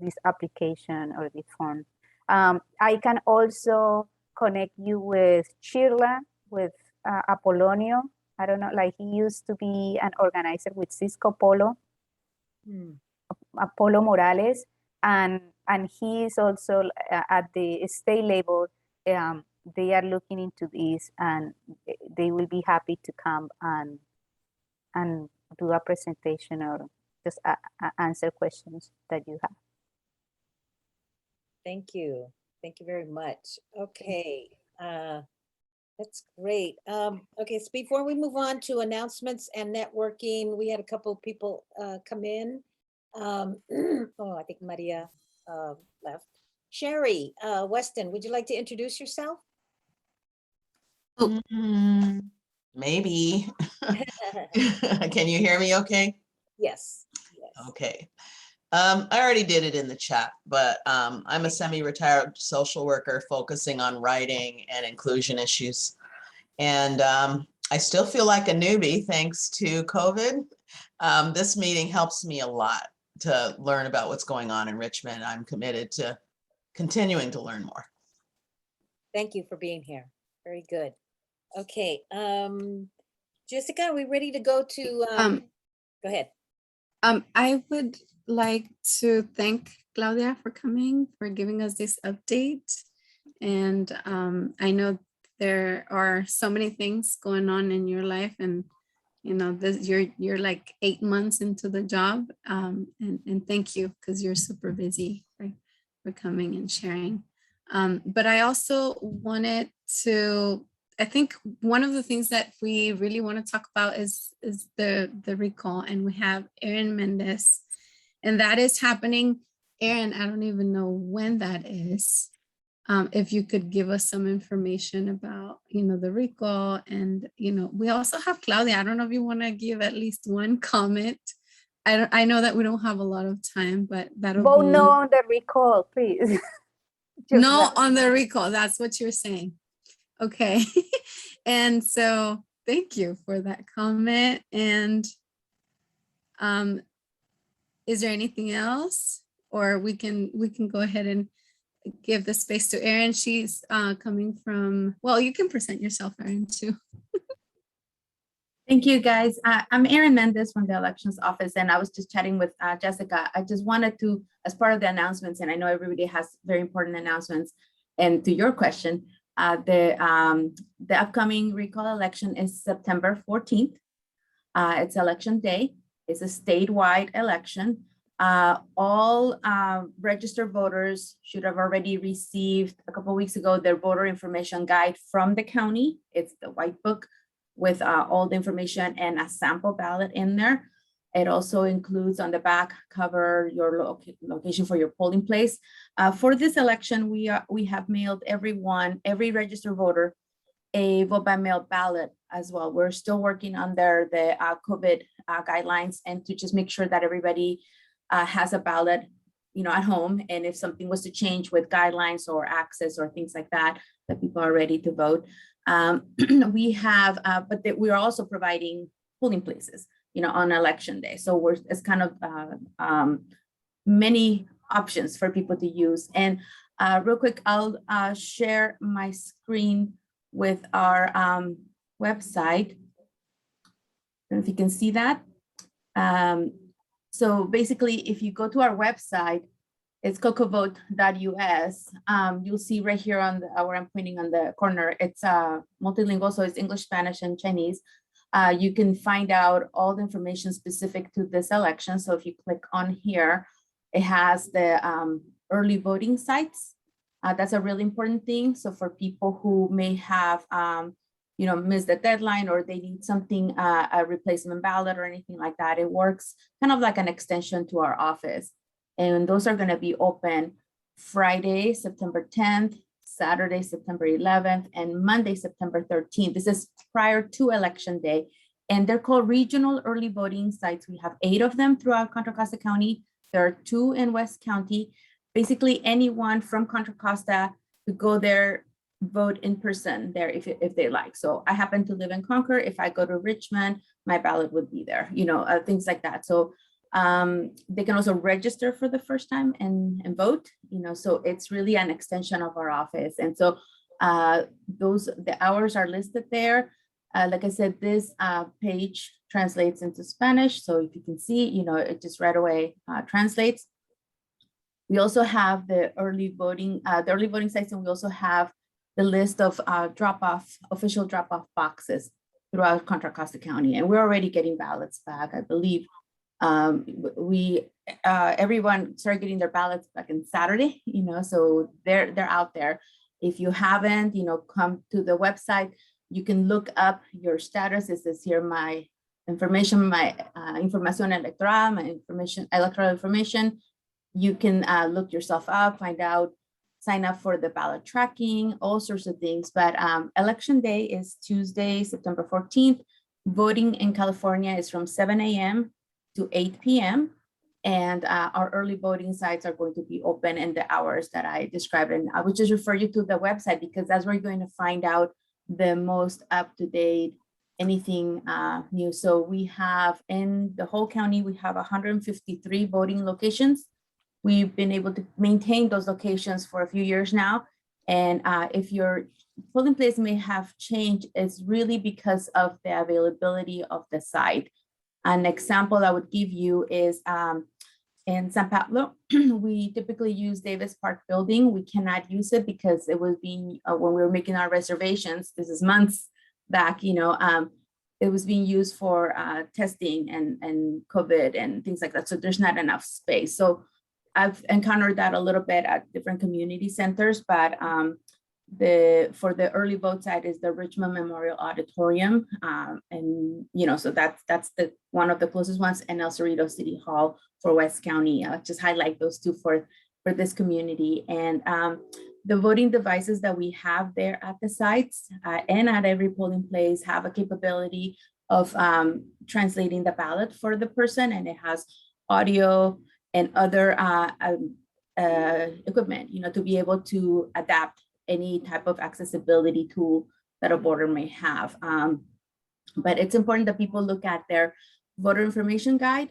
this application or this form. I can also connect you with Shirla, with Apolonio. I don't know, like, he used to be an organizer with Cisco Polo, Apolo Morales, and he is also at the state level. They are looking into this, and they will be happy to come and do a presentation or just answer questions that you have.
Thank you. Thank you very much. Okay. That's great. Okay, so before we move on to announcements and networking, we had a couple of people come in. I think Maria left. Sherry Weston, would you like to introduce yourself?
Maybe. Can you hear me okay?
Yes.
Okay. I already did it in the chat, but I'm a semi-retired social worker focusing on writing and inclusion issues. And I still feel like a newbie thanks to COVID. This meeting helps me a lot to learn about what's going on in Richmond. I'm committed to continuing to learn more.
Thank you for being here. Very good. Okay, Jessica, are we ready to go to, go ahead.
I would like to thank Claudia for coming, for giving us this update. And I know there are so many things going on in your life, and you know, this you're like 8 months into the job. And thank you, because you're super busy for coming and sharing. But I also wanted to, I think one of the things that we really want to talk about is the recall, and we have Erin Mendez, and that is happening. Erin, I don't even know when that is. If you could give us some information about, you know, the recall, and, you know, we also have Claudia. I don't know if you want to give at least one comment. I know that we don't have a lot of time, but that'll
Vote
be
no on the recall, please.
no on the recall. That's what you're saying. Okay. And so thank you for that comment. And is there anything else, or we can go ahead and give the space to Erin? She's coming from, well, you can present yourself, Erin, too.
Thank you, guys. I'm Erin Mendez from the elections office, and I was just chatting with Jessica. I just wanted to, as part of the announcements, and I know everybody has very important announcements, and to your question, the upcoming recall election is September 14th. It's election day. It's a statewide election. All registered voters should have already received a couple of weeks ago their voter information guide from the county. It's the white book with all the information and a sample ballot in there. It also includes on the back cover your location for your polling place. For this election, we have mailed every registered voter a vote by mail ballot as well. We're still working on the COVID guidelines, and to just make sure that everybody has a ballot, you know, at home. And if something was to change with guidelines or access or things like that, that people are ready to vote. We have, but we're also providing polling places, you know, on election day. So it's kind of many options for people to use. And real quick, I'll share my screen with our website. I don't know if you can see that. So basically, if you go to our website, it's cocovote.us. You'll see right here on where I'm pointing on the corner, it's multilingual, so it's English, Spanish, and Chinese. You can find out all the information specific to this election. So if you click on here, it has the early voting sites. That's a really important thing. So for people who may have you know, missed the deadline, or they need something, a replacement ballot or anything like that, it works kind of like an extension to our office. And those are going to be open Friday, September 10th, Saturday, September 11th, and Monday, September 13th. This is prior to election day. And they're called regional early voting sites. We have 8 of them throughout Contra Costa County. There are 2 in West County. Basically, anyone from Contra Costa could go there, vote in person there if they like. So I happen to live in Concord. If I go to Richmond, my ballot would be there, you know, things like that. So they can also register for the first time and vote, you know, so it's really an extension of our office. And so the hours are listed there. Like I said, this page translates into Spanish. So if you can see, you know, it just right away translates. We also have the early voting sites, and we also have the list of official drop-off boxes throughout Contra Costa County. And we're already getting ballots back, I believe. Everyone started getting their ballots back on Saturday, you know, so they're out there. If you haven't, you know, come to the website, you can look up your status. This is here, my information, my información electoral, my electoral information. You can look yourself up, find out, sign up for the ballot tracking, all sorts of things. But election day is Tuesday, September 14th. Voting in California is from 7 a.m. to 8 p.m. And our early voting sites are going to be open in the hours that I described. And I would just refer you to the website, because that's where you're going to find out the most up-to-date, anything new. So we have, in the whole county, we have 153 voting locations. We've been able to maintain those locations for a few years now. And if your polling place may have changed, it's really because of the availability of the site. An example I would give you is in San Pablo, we typically use Davis Park building. We cannot use it because it was being, when we were making our reservations, this is months back, it was being used for testing and COVID and things like that. So there's not enough space. So I've encountered that a little bit at different community centers, but for the early vote site is the Richmond Memorial Auditorium. And, so that's the one of the closest ones, and El Cerrito City Hall for West County. I'll just highlight those two for this community. And the voting devices that we have there at the sites and at every polling place have a capability of translating the ballot for the person, and it has audio and other equipment, to be able to adapt any type of accessibility tool that a voter may have. But it's important that people look at their voter information guide.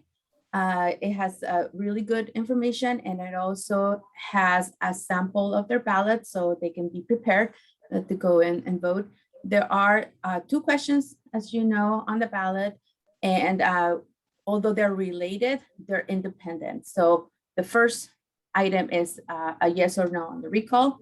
It has really good information, and it also has a sample of their ballot so they can be prepared to go in and vote. There are 2 questions, as you know, on the ballot, and although they're related, they're independent. So the first item is a yes or no on the recall.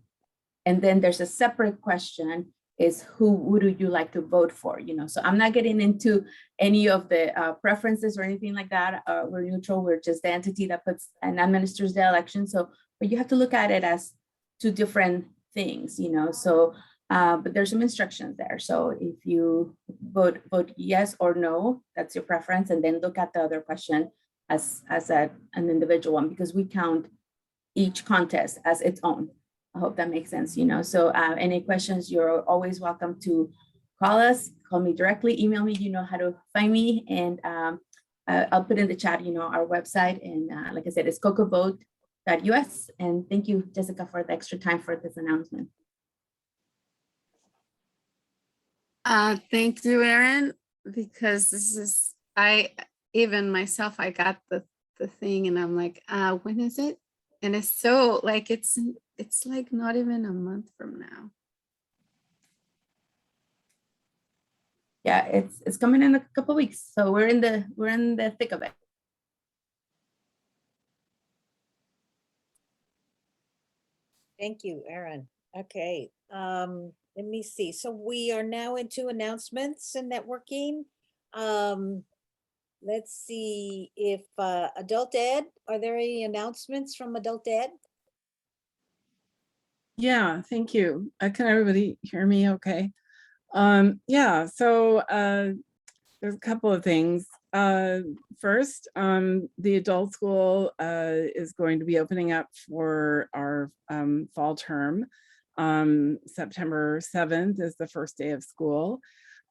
And then there's a separate question is who would you like to vote for? So I'm not getting into any of the preferences or anything like that. We're neutral. We're just the entity that puts and administers the election. So, but you have to look at it as 2 different things, So, but there's some instructions there. So if you vote yes or no, that's your preference, and then look at the other question as an individual one, because we count each contest as its own. I hope that makes sense, So any questions, you're always welcome to call us, call me directly, email me, you know how to find me. And I'll put in the chat, our website. And like I said, it's cocovote.us. And thank you, Jessica, for the extra time for this announcement.
Thank you, Erin, because this is, even myself, I got the thing and I'm like, when is it? And it's so like, it's like not even a month from now.
Yeah, it's coming in a couple of weeks. So we're in the thick of it.
Thank you, Erin. Okay, let me see. So we are now into announcements and networking. Let's see if Adult Ed, are there any announcements from Adult Ed?
Yeah, thank you. Can everybody hear me okay? Yeah, so there's a couple of things. First, the adult school is going to be opening up for our fall term. September 7th is the first day of school.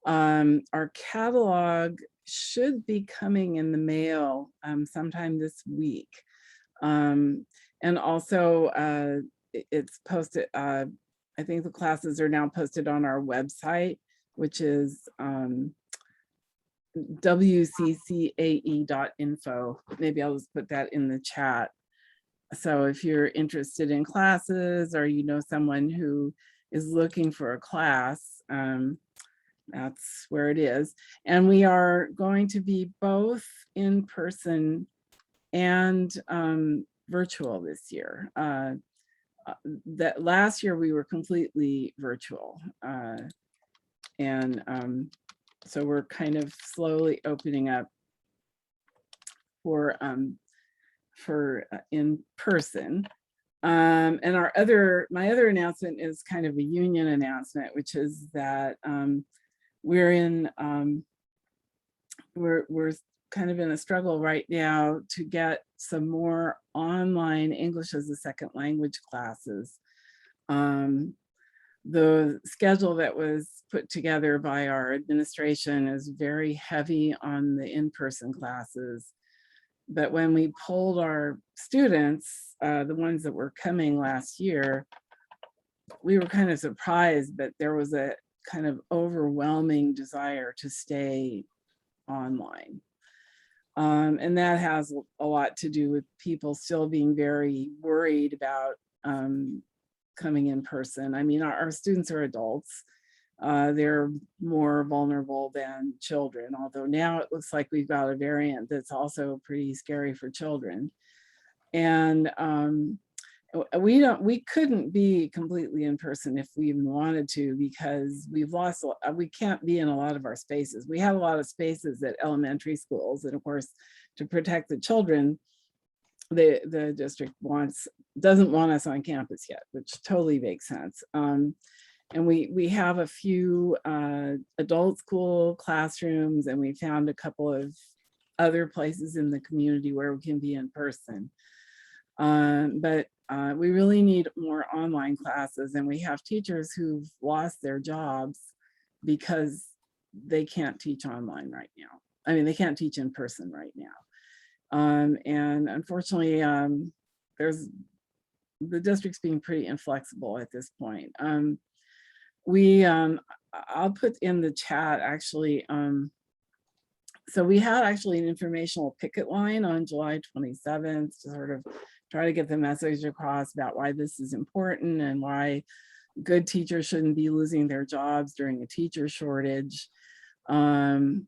Our catalog should be coming in the mail sometime this week. And also it's posted, I think the classes are now posted on our website, which is wccae.info. Maybe I'll just put that in the chat. So if you're interested in classes or someone who is looking for a class, that's where it is. And we are going to be both in person and virtual this year. That last year we were completely virtual. So we're kind of slowly opening up for in person. And my other announcement is kind of a union announcement, which is that we're kind of in a struggle right now to get some more online English as a second language classes. The schedule that was put together by our administration is very heavy on the in-person classes. But when we polled our students, the ones that were coming last year, we were kind of surprised, but there was a kind of overwhelming desire to stay online. And that has a lot to do with people still being very worried about coming in person. I mean, our students are adults. They're more vulnerable than children, although now it looks like we've got a variant that's also pretty scary for children. And we couldn't be completely in person if we even wanted to, because we can't be in a lot of our spaces. We have a lot of spaces at elementary schools, and of course, to protect the children, the district doesn't want us on campus yet, which totally makes sense. And we have a few adult school classrooms, and we found a couple of other places in the community where we can be in person. But we really need more online classes, and we have teachers who've lost their jobs because they can't teach online right now. I mean, they can't teach in person right now. And unfortunately, the district's being pretty inflexible at this point. I'll put in the chat actually. So we had actually an informational picket line on July 27th to sort of try to get the message across about why this is important and why good teachers shouldn't be losing their jobs during a teacher shortage. And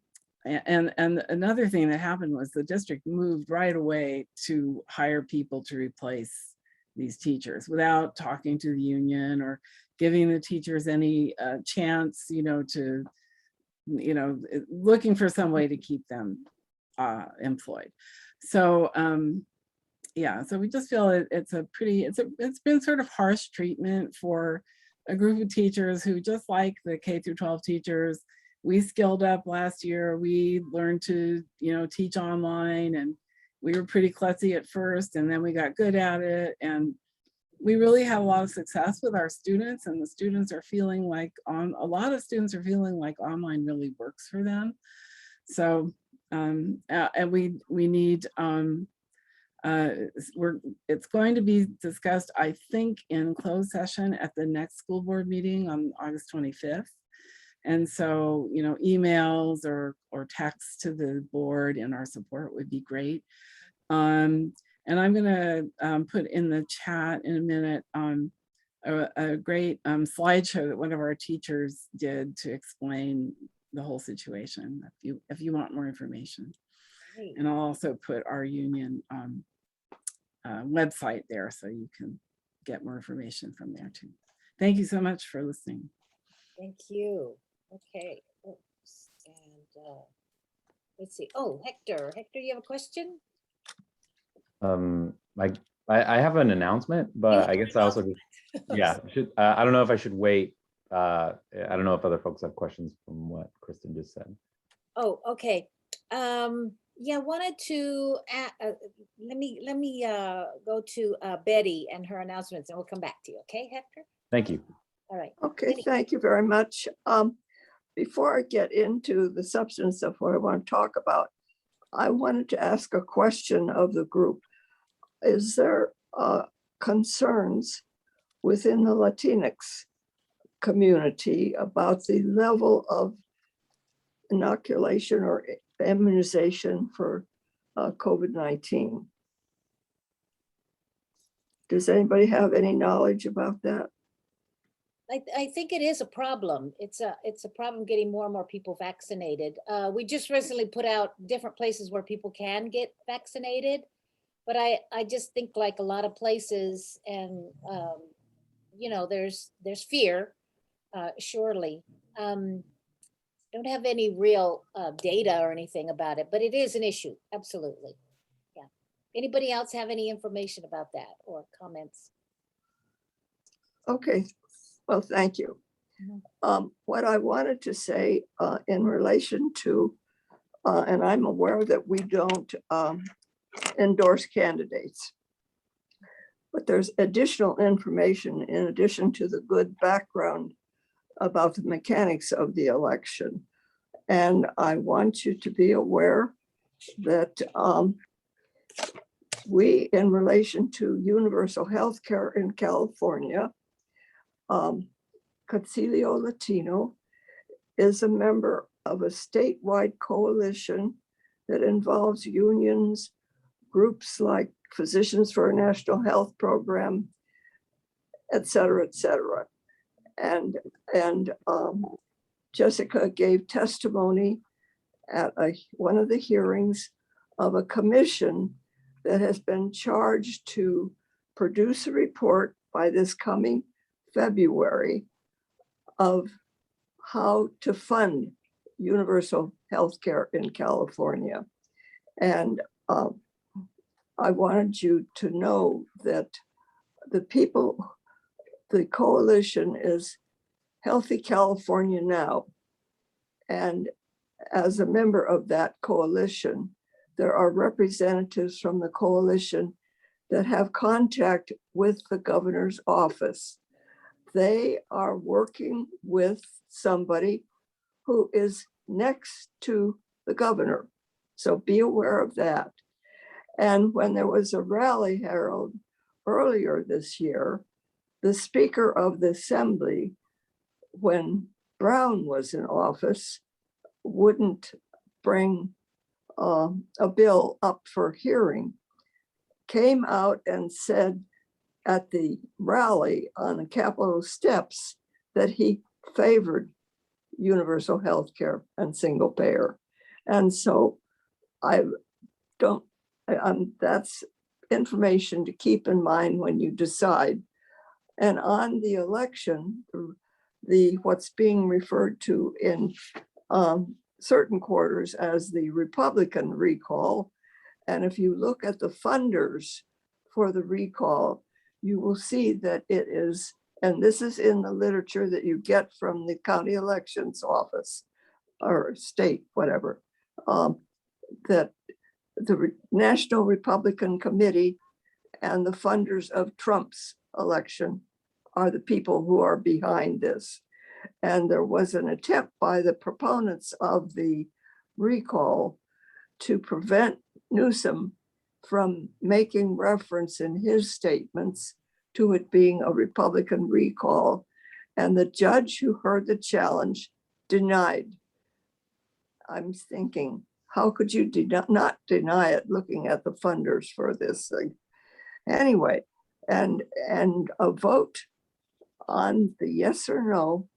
another thing that happened was the district moved right away to hire people to replace these teachers without talking to the union or giving the teachers any chance, to, looking for some way to keep them employed. So yeah, so we just feel it's been sort of harsh treatment for a group of teachers who, just like the K-12 teachers, we skilled up last year. We learned to, teach online, and we were pretty klutzy at first, and then we got good at it. And we really had a lot of success with our students, and the students are feeling like a lot of students are feeling like online really works for them. So, and we need, it's going to be discussed, I think, in closed session at the next school board meeting on August 25th. And so, emails or texts to the board and our support would be great. And I'm going to put in the chat in a minute a great slideshow that one of our teachers did to explain the whole situation, if you want more information.
Great.
And I'll also put our union website there so you can get more information from there too. Thank you so much for listening.
Thank you. Okay. Oops. And let's see. Oh, Hector, you have a question?
I have an announcement, but I guess I also I don't know if I should wait. I don't know if other folks have questions from what Kristen just said.
Oh, okay. Yeah, wanted to let me go to Betty and her announcements, and we'll come back to you. Okay, Hector?
Thank you.
All right.
Okay,
Betty.
thank you very much. Before I get into the substance of what I want to talk about, I wanted to ask a question of the group. Is there concerns within the Latinx community about the level of inoculation or immunization for COVID-19? Does anybody have any knowledge about that?
I think it is a problem. It's a problem getting more and more people vaccinated. We just recently put out different places where people can get vaccinated, but I just think, like a lot of places, and there's fear, surely. Don't have any real data or anything about it, but it is an issue, absolutely. Yeah. Anybody else have any information about that or comments?
Okay, well, thank you. What I wanted to say in relation to, and I'm aware that we don't endorse candidates, but there's additional information in addition to the good background about the mechanics of the election. And I want you to be aware that we, in relation to universal health care in California, Concilio Latino is a member of a statewide coalition that involves unions, groups like Physicians for a National Health Program, et cetera, et cetera. And Jessica gave testimony at one of the hearings of a commission that has been charged to produce a report by this coming February of how to fund universal health care in California. And I wanted you to know that the coalition is Healthy California Now. And as a member of that coalition, there are representatives from the coalition that have contact with the governor's office. They are working with somebody who is next to the governor. So be aware of that. And when there was a rally held earlier this year, the Speaker of the Assembly, when Brown was in office, wouldn't bring a bill up for hearing, came out and said at the rally on the Capitol steps that he favored universal health care and single payer. And so that's information to keep in mind when you decide. And on the election, what's being referred to in certain quarters as the Republican recall. And if you look at the funders for the recall, you will see that it is, and this is in the literature that you get from the county elections office or state, whatever, that the National Republican Committee and the funders of Trump's election are the people who are behind this. And there was an attempt by the proponents of the recall to prevent Newsom from making reference in his statements to it being a Republican recall. And the judge who heard the challenge denied. I'm thinking, how could you not deny it looking at the funders for this thing? Anyway, and a vote on the yes or no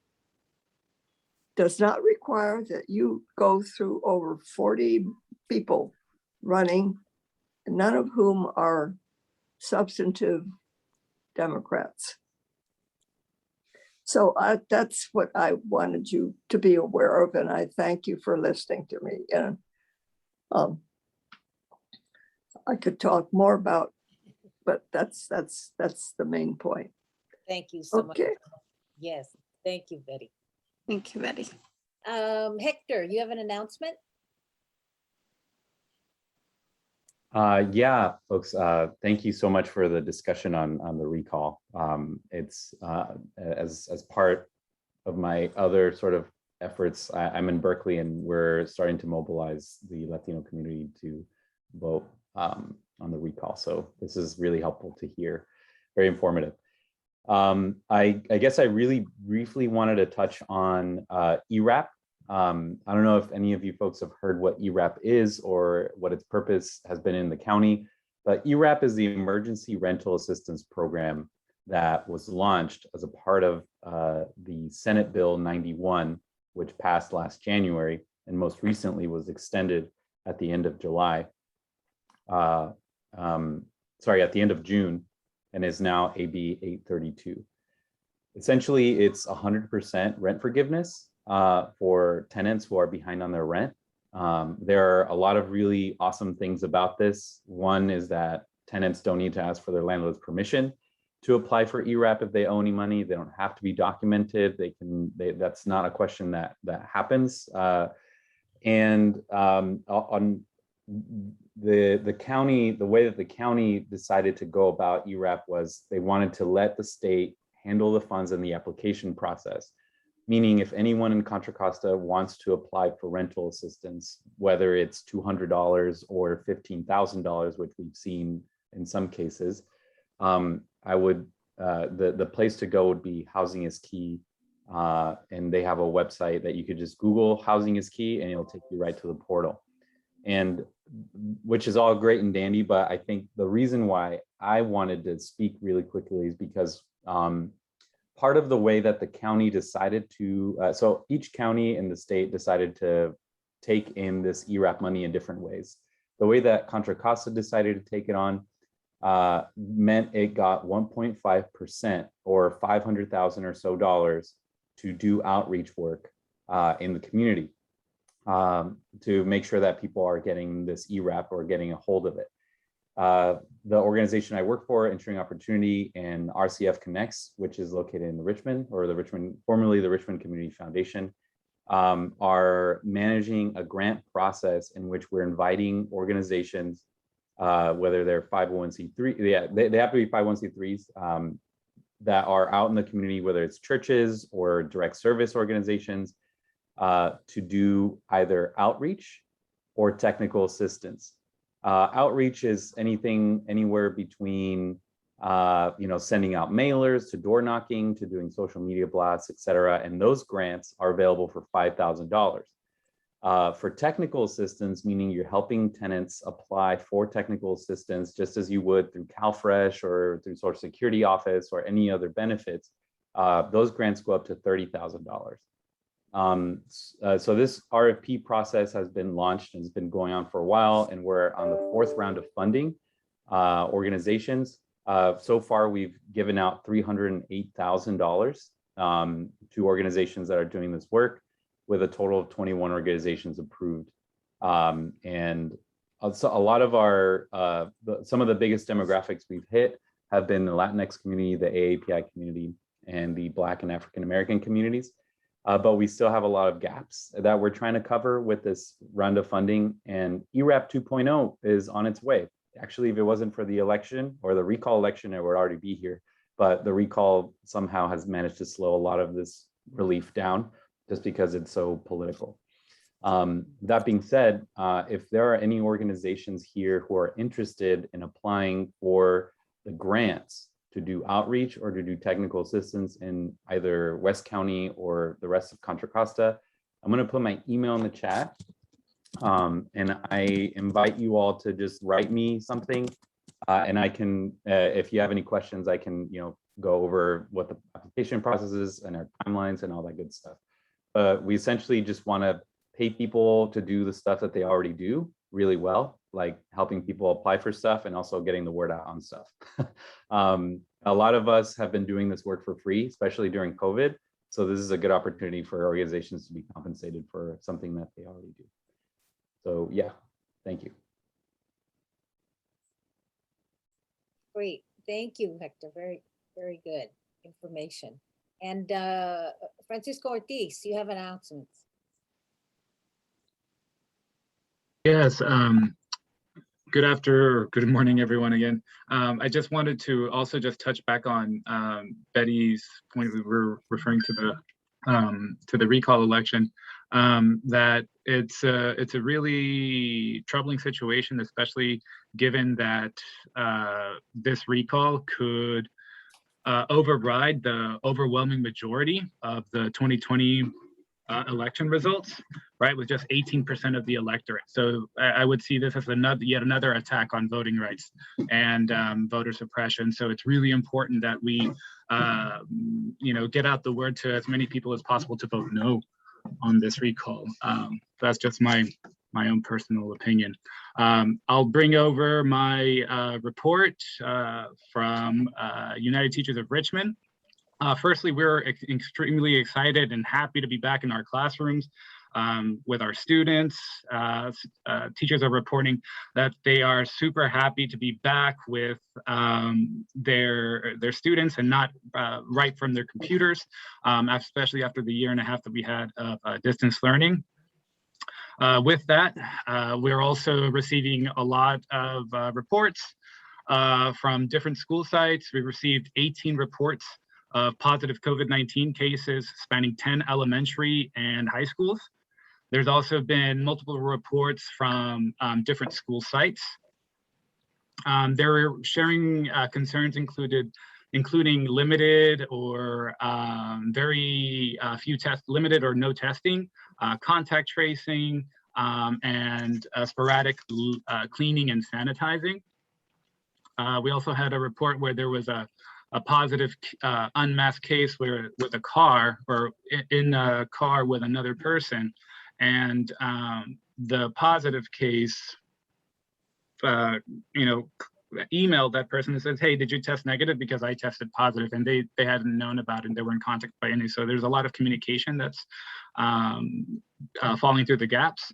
does not require that you go through over 40 people running, none of whom are substantive Democrats. So that's what I wanted you to be aware of, and I thank you for listening to me. And I could talk more about, but that's the main point.
Thank you so much.
Okay.
Yes, thank you, Betty.
Thank you, Betty.
Hector, you have an announcement?
Yeah, folks, thank you so much for the discussion on the recall. It's as part of my other sort of efforts, I'm in Berkeley and we're starting to mobilize the Latino community to vote on the recall. So this is really helpful to hear, very informative. I guess I really briefly wanted to touch on ERAP. I don't know if any of you folks have heard what ERAP is or what its purpose has been in the county, but ERAP is the Emergency Rental Assistance Program that was launched as a part of the Senate Bill 91, which passed last January and most recently was extended at the end of July. At the end of June, and is now AB 832. Essentially, it's 100% rent forgiveness for tenants who are behind on their rent. There are a lot of really awesome things about this. One is that tenants don't need to ask for their landlord's permission to apply for ERAP if they owe any money. They don't have to be documented. That's not a question that happens. On the county, the way that the county decided to go about ERAP was they wanted to let the state handle the funds in the application process. Meaning if anyone in Contra Costa wants to apply for rental assistance, whether it's $200 or $15,000, which we've seen in some cases, the place to go would be Housing is Key. And they have a website that you could just Google Housing is Key and it'll take you right to the portal. And which is all great and dandy, but I think the reason why I wanted to speak really quickly is because Part of the way that the county decided to, so each county in the state decided to take in this ERAP money in different ways. The way that Contra Costa decided to take it on meant it got 1.5% or $500,000 or so to do outreach work in the community to make sure that people are getting this ERAP or getting a hold of it. The organization I work for, Ensuring Opportunity, and RCF Connects, which is located in Richmond, or formerly the Richmond Community Foundation, are managing a grant process in which we're inviting organizations, whether they're 501c3, they have to be 501c3s, that are out in the community, whether it's churches or direct service organizations, to do either outreach or technical assistance. Outreach is anything anywhere between sending out mailers to door knocking to doing social media blasts, etc. And those grants are available for $5,000. For technical assistance, meaning you're helping tenants apply for technical assistance just as you would through CalFresh or through Social Security office or any other benefits, those grants go up to $30,000. So this RFP process has been launched and has been going on for a while, and we're on the 4th round of funding organizations. So far, we've given out $308,000 to organizations that are doing this work, with a total of 21 organizations approved. And so a lot of our, some of the biggest demographics we've hit have been the Latinx community, the AAPI community, and the Black and African American communities. But we still have a lot of gaps that we're trying to cover with this round of funding, and ERAP 2.0 is on its way. Actually, if it wasn't for the election or the recall election, it would already be here. But the recall somehow has managed to slow a lot of this relief down just because it's so political. That being said, if there are any organizations here who are interested in applying for the grants to do outreach or to do technical assistance in either West County or the rest of Contra Costa, I'm going to put my email in the chat. And I invite you all to just write me something, and I can, if you have any questions, I can, go over what the application process is and our timelines and all that good stuff. We essentially just want to pay people to do the stuff that they already do really well, like helping people apply for stuff and also getting the word out on stuff. A lot of us have been doing this work for free, especially during COVID. So this is a good opportunity for organizations to be compensated for something that they already do. So yeah, thank you.
Great, thank you, Hector. Very, very good information. And Francisco Ortiz, you have announcements.
Yes, good morning, everyone again. I just wanted to also just touch back on Betty's point. We were referring to the recall election, that it's a really troubling situation, especially given that this recall could override the overwhelming majority of the 2020 election results, right, with just 18% of the electorate. So I would see this as yet another attack on voting rights and voter suppression. So it's really important that we, get out the word to as many people as possible to vote no on this recall. That's just my own personal opinion. I'll bring over my report from United Teachers of Richmond. Firstly, we're extremely excited and happy to be back in our classrooms with our students. Teachers are reporting that they are super happy to be back with their students and not right from their computers, especially after the 1.5 years that we had of distance learning. With that, we're also receiving a lot of reports from different school sites. We received 18 reports of positive COVID-19 cases spanning 10 elementary and high schools. There's also been multiple reports from different school sites. They're sharing concerns including limited or very few tests, limited or no testing, contact tracing, and sporadic cleaning and sanitizing. We also had a report where there was a a positive unmasked case where with a car or in a car with another person, and the positive case, emailed that person and says, hey, did you test negative? Because I tested positive, and they hadn't known about it and they were in contact by any. So there's a lot of communication that's falling through the gaps.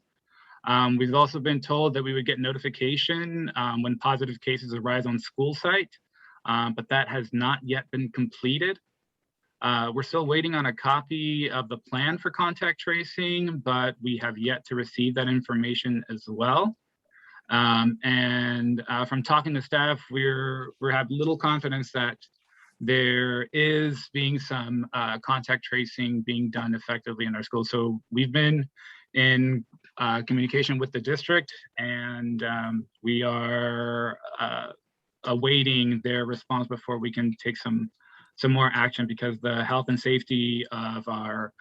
We've also been told that we would get notification when positive cases arise on school site, but that has not yet been completed. We're still waiting on a copy of the plan for contact tracing, but we have yet to receive that information as well. From talking to staff, we have little confidence that there is being some contact tracing being done effectively in our schools. So we've been in communication with the district, and we are awaiting their response before we can take some more action, because the health and safety of our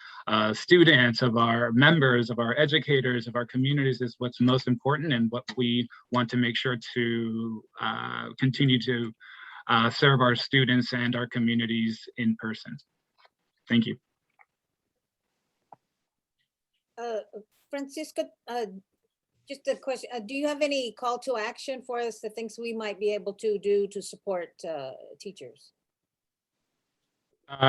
students, of our members, of our educators, of our communities is what's most important, and what we want to make sure to continue to serve our students and our communities in person. Thank you.
Francisco, just a question. Do you have any call to action for us, the things we might be able to do to support teachers?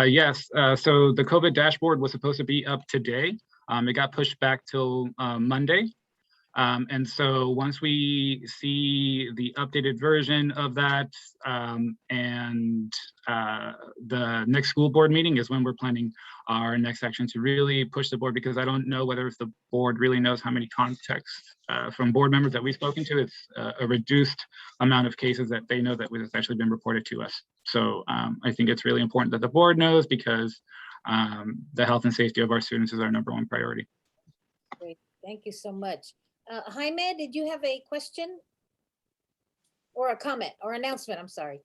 Yes, so the COVID dashboard was supposed to be up today. It got pushed back till Monday. And so once we see the updated version of that, and the next school board meeting is when we're planning our next action to really push the board, because I don't know whether if the board really knows how many contacts from board members that we've spoken to. It's a reduced amount of cases that they know that has actually been reported to us. So I think it's really important that the board knows, because the health and safety of our students is our #1 priority.
Great, thank you so much. Jaime, did you have a question or a comment or announcement? I'm sorry.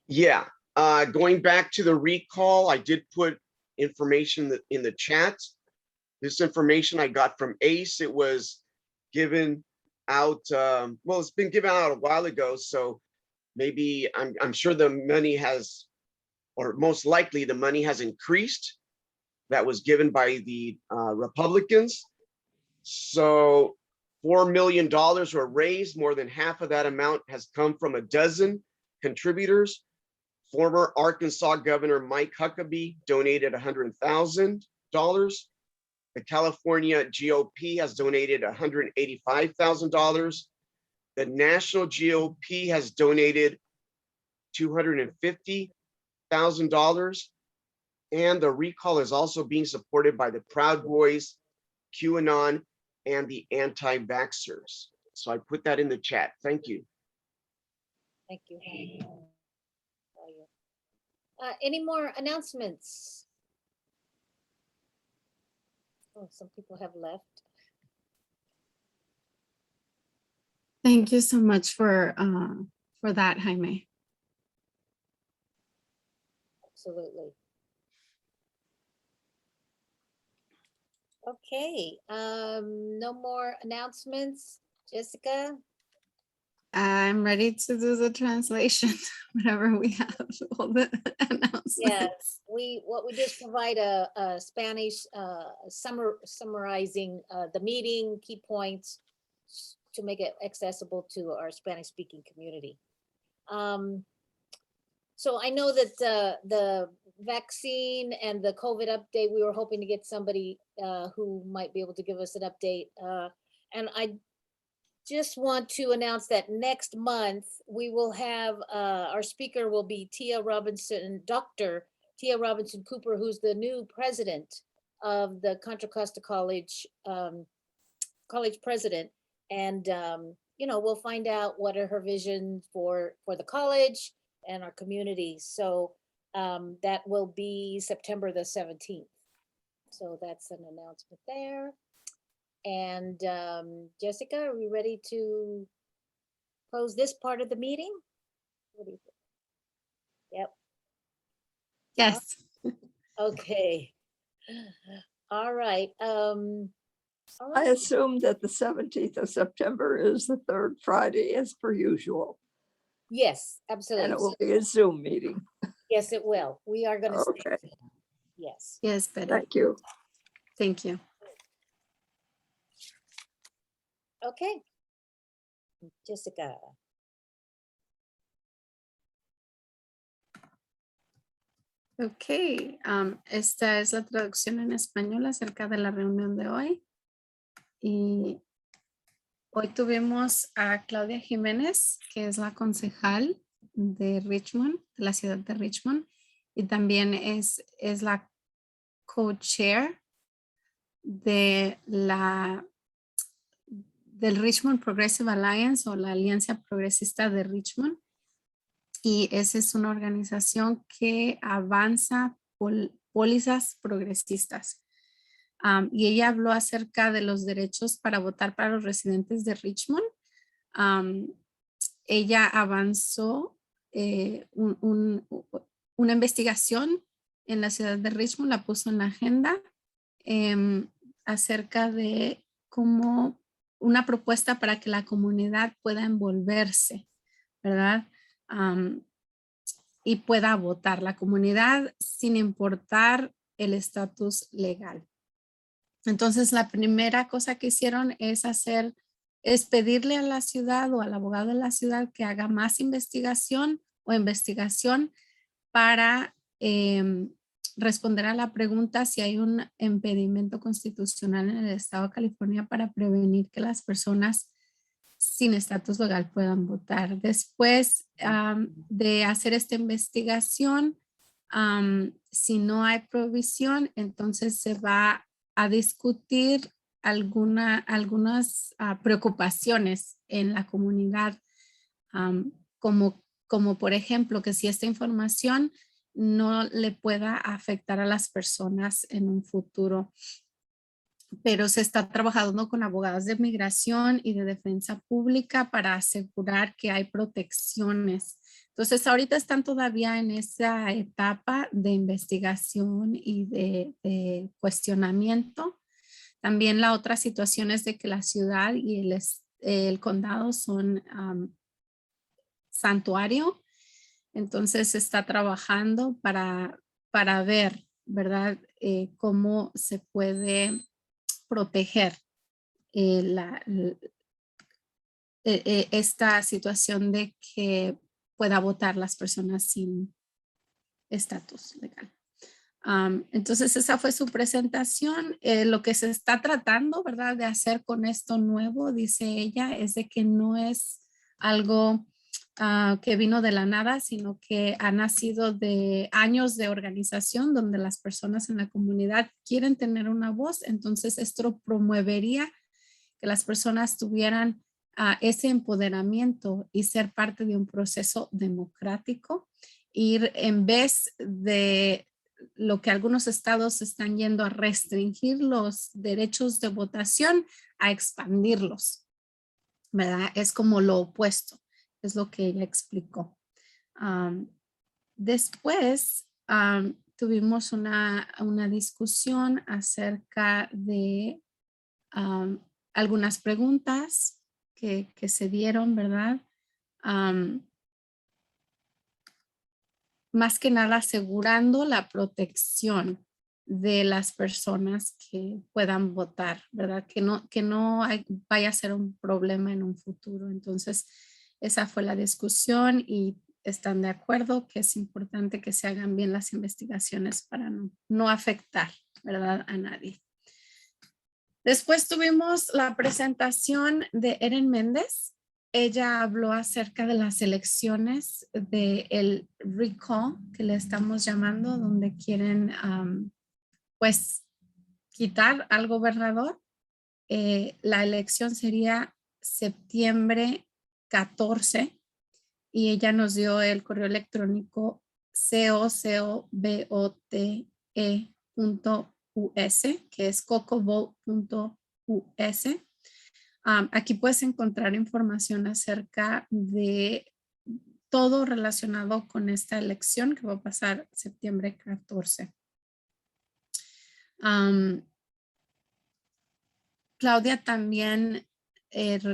Yeah, going back to the recall, I did put information in the chat. This information I got from ACE. It was given out, well, it's been given out a while ago, so maybe I'm sure the money has, or most likely the money has increased. That was given by the Republicans. So $4 million were raised. More than half of that amount has come from a dozen contributors. Former Arkansas Governor Mike Huckabee donated $100,000. The California GOP has donated $185,000. The national GOP has donated $250,000. And the recall is also being supported by the Proud Boys, QAnon, and the anti-vaxxers. So I put that in the chat. Thank you.
Thank you. Any more announcements? Oh, some people have left.
Thank you so much for that, Jaime.
Absolutely. Okay, no more announcements. Jessica?
I'm ready to do the translation whenever we have all the announcements.
Yes, what we just provide a Spanish summarizing the meeting, key points to make it accessible to our Spanish speaking community. So I know that the vaccine and the COVID update, we were hoping to get somebody who might be able to give us an update. And I just want to announce that next month we will have, our speaker will be Dr. Tia Robinson Cooper, who's the new president of the Contra Costa College, college president. And, you know, we'll find out what are her visions for the college and our community. So that will be September the 17th. So that's an announcement there. And Jessica, are we ready to close this part of the meeting? What do you think? Yep.
Yes.
Okay. All right.
I assume that the 17th of September is the third Friday as per usual.
Yes,
And
absolutely.
it will be a Zoom meeting.
Yes, it will. We are going to stay.
Okay,
Yes.
Yes, Betty.
thank you.
Thank you.
Okay. Jessica.
Ok, esta es la traducción en español acerca de la reunión de hoy. Y hoy tuvimos a Claudia Jimenez, que es la concejal de Richmond, de la ciudad de Richmond, y también es la co-chair de del Richmond Progressive Alliance o la Alianza Progresista de Richmond. Y esa es una organización que avanza pólizas progresistas. Y ella habló acerca de los derechos para votar para los residentes de Richmond. Ella avanzó una investigación en la ciudad de Richmond, la puso en la agenda acerca de cómo una propuesta para que la comunidad pueda envolverse, ¿verdad? Y pueda votar la comunidad sin importar el estatus legal. Entonces, la primera cosa que hicieron es pedirle a la ciudad o al abogado de la ciudad que haga más investigación para responder a la pregunta si hay un impedimento constitucional en el estado de California para prevenir que las personas sin estatus legal puedan votar. Después de hacer esta investigación, si no hay provisión, entonces se va a discutir algunas preocupaciones en la comunidad, como por ejemplo que si esta información no le pueda afectar a las personas en un futuro. Pero se está trabajando con abogados de migración y de defensa pública para asegurar que hay protecciones. Entonces, ahorita están todavía en esa etapa de investigación y de cuestionamiento. También la otra situación es de que la ciudad y el condado son santuario. Entonces, se está trabajando para ver, ¿verdad? Cómo se puede proteger esta situación de que pueda votar las personas sin estatus legal. Entonces esa fue su presentación. Lo que se está tratando, ¿verdad?, de hacer con esto nuevo, dice ella, es de que no es algo que vino de la nada, sino que ha nacido de años de organización donde las personas en la comunidad quieren tener una voz. Entonces esto promovería que las personas tuvieran ese empoderamiento y ser parte de un proceso democrático, ir en vez de lo que algunos estados están yendo a restringir los derechos de votación, a expandirlos, ¿verdad? Es como lo opuesto. Es lo que ella explicó. Después tuvimos una discusión acerca de algunas preguntas que se dieron, ¿verdad? Más que nada asegurando la protección de las personas que puedan votar, ¿verdad? Que no vaya a ser un problema en un futuro. Entonces, esa fue la discusión y están de acuerdo que es importante que se hagan bien las investigaciones para no afectar, ¿verdad?, a nadie. Después tuvimos la presentación de Erin Méndez. Ella habló acerca de las elecciones del recall, que le estamos llamando, donde quieren pues quitar al gobernador. La elección sería septiembre 14 y ella nos dio el correo electrónico cocovote.us, que es cocovote.us. Aquí puedes encontrar información acerca de todo relacionado con esta elección que va a pasar septiembre 14. Claudia también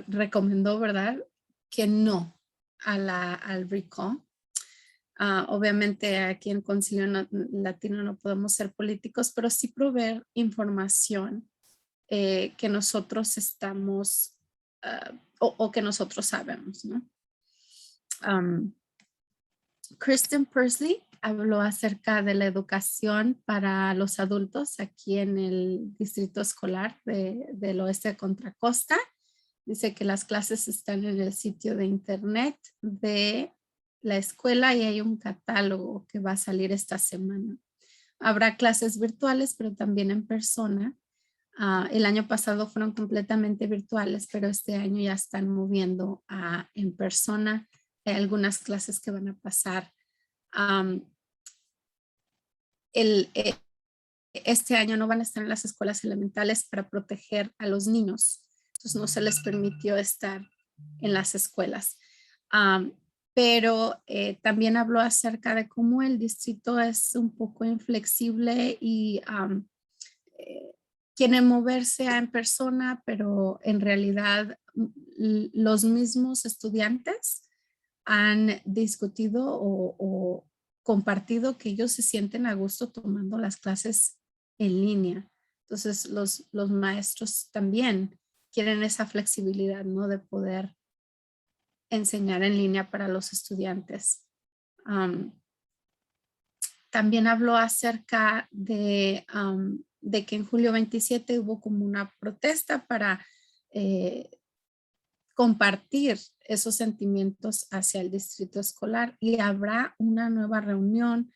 recomendó, ¿verdad?, que no al recall. Obviamente aquí en Concilio Latino no podemos ser políticos, pero sí proveer información que nosotros estamos o que nosotros sabemos, ¿no? Kristen Persley habló acerca de la educación para los adultos aquí en el distrito escolar del oeste de Contra Costa. Dice que las clases están en el sitio de internet de la escuela y hay un catálogo que va a salir esta semana. Habrá clases virtuales, pero también en persona. El año pasado fueron completamente virtuales, pero este año ya están moviendo a en persona. Hay algunas clases que van a pasar. Este año no van a estar en las escuelas elementales para proteger a los niños. Entonces no se les permitió estar en las escuelas. Pero también habló acerca de cómo el distrito es un poco inflexible y quiere moverse en persona, pero en realidad los mismos estudiantes han discutido o compartido que ellos se sienten a gusto tomando las clases en línea. Entonces los maestros también quieren esa flexibilidad, ¿no? De poder enseñar en línea para los estudiantes. También habló acerca de que en julio 27 hubo como una protesta para compartir esos sentimientos hacia el distrito escolar y habrá una nueva reunión,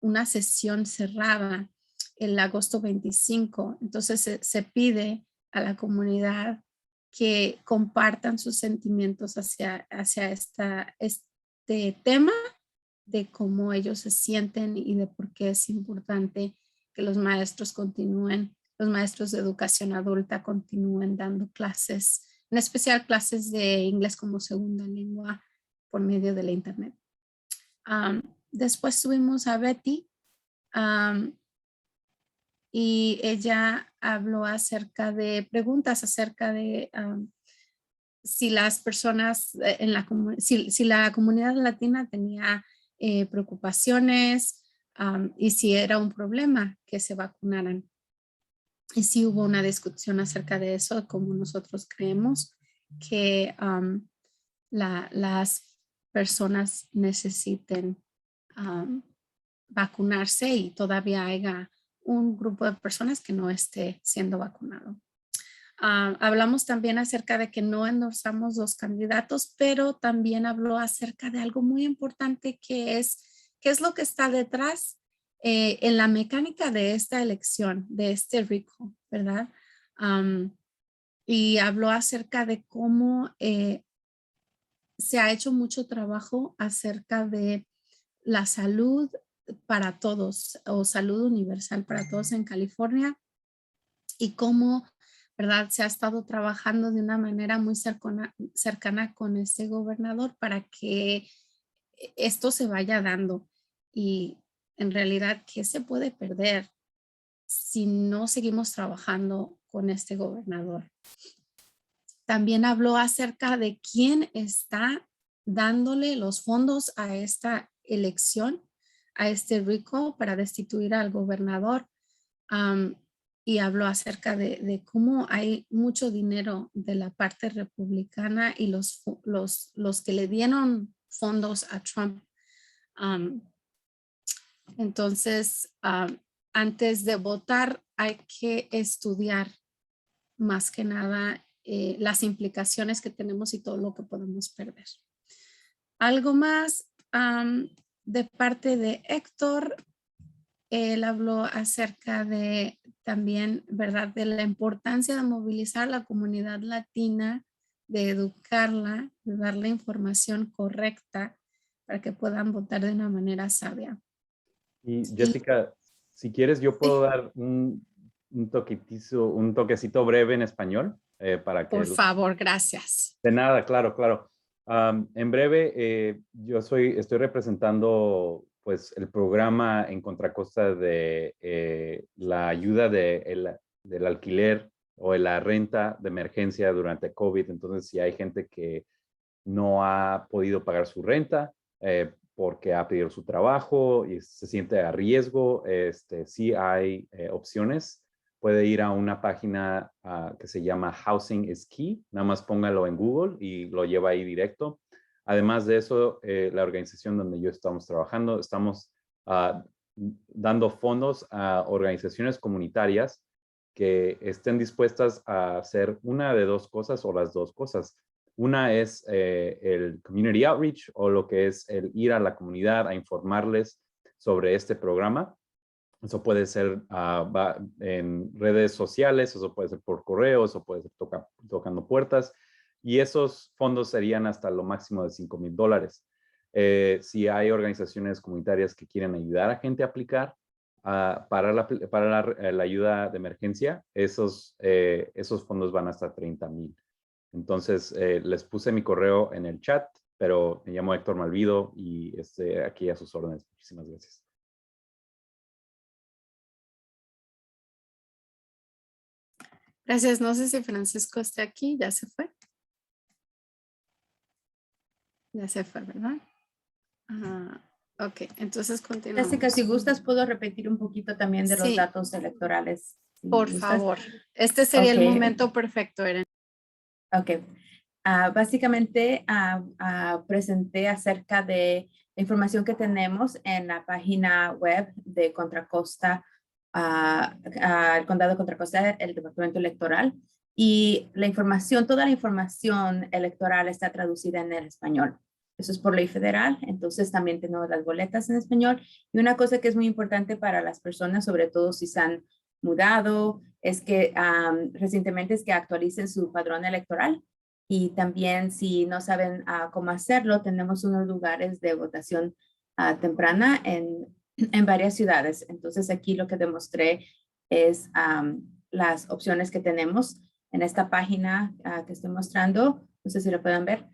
una sesión cerrada el agosto 25. Entonces se pide a la comunidad que compartan sus sentimientos hacia este tema de cómo ellos se sienten y de por qué es importante que los maestros continúen, los maestros de educación adulta continúen dando clases, en especial clases de inglés como segunda lengua por medio de la internet. Después tuvimos a Betty y ella habló acerca de preguntas acerca de si las personas en la si la comunidad latina tenía preocupaciones y si era un problema que se vacunaran. Y sí hubo una discusión acerca de eso, como nosotros creemos que las personas necesiten vacunarse y todavía haya un grupo de personas que no esté siendo vacunado. Hablamos también acerca de que no endorsamos los candidatos, pero también habló acerca de algo muy importante que es qué es lo que está detrás en la mecánica de esta elección, de este recall, ¿verdad? Y habló acerca de cómo se ha hecho mucho trabajo acerca de la salud para todos o salud universal para todos en California y cómo, ¿verdad? Se ha estado trabajando de una manera muy cercana con este gobernador para que esto se vaya dando. Y en realidad, ¿qué se puede perder si no seguimos trabajando con este gobernador? También habló acerca de quién está dándole los fondos a esta elección, a este recall para destituir al gobernador. Y habló acerca de cómo hay mucho dinero de la parte republicana y los que le dieron fondos a Trump. Entonces, antes de votar hay que estudiar más que nada las implicaciones que tenemos y todo lo que podemos perder. Algo más de parte de Héctor. Él habló acerca de también, ¿verdad?, de la importancia de movilizar a la comunidad latina, de educarla, de darle información correcta para que puedan votar de una manera sabia.
Y Jessica, si quieres, yo puedo dar un toquecito breve en español para que...
Por favor, gracias.
De nada, claro, claro. En breve, yo estoy representando pues el programa en Contracosta de la ayuda del alquiler o de la renta de emergencia durante COVID. Entonces, si hay gente que no ha podido pagar su renta porque ha perdido su trabajo y se siente a riesgo, sí hay opciones. Puede ir a una página que se llama Housing is Key. Nada más póngalo en Google y lo lleva ahí directo. Además de eso, la organización donde yo estamos trabajando, estamos dando fondos a organizaciones comunitarias que estén dispuestas a hacer una de dos cosas o las dos cosas. Una es el community outreach o lo que es el ir a la comunidad a informarles sobre este programa. Eso puede ser en redes sociales, eso puede ser por correo, eso puede ser tocando puertas. Y esos fondos serían hasta lo máximo de $5,000. Si hay organizaciones comunitarias que quieren ayudar a gente a aplicar para la ayuda de emergencia, esos fondos van hasta $30,000. Entonces, les puse mi correo en el chat, pero me llamo Héctor Malvido y aquí a sus órdenes. Muchísimas gracias.
Gracias. No sé si Francisco está aquí. ¿Ya se fue? Ya se fue, ¿verdad? Ok, entonces continuamos.
Jessica, si gustas, puedo repetir un poquito también de los
Sí.
datos electorales. Si
Por
gustas.
favor. Este sería el
Ok.
momento perfecto, Eren.
Ok. Básicamente presenté acerca de la información que tenemos en la página web de Contra Costa, el Condado de Contra Costa, el Departamento Electoral. Y la información, toda la información electoral está traducida en el español. Eso es por ley federal, entonces también tenemos las boletas en español. Y una cosa que es muy importante para las personas, sobre todo si se han mudado, es que recientemente es que actualicen su padrón electoral. Y también si no saben cómo hacerlo, tenemos unos lugares de votación temprana en varias ciudades. Entonces aquí lo que demostré es las opciones que tenemos en esta página que estoy mostrando. No sé si lo pueden ver.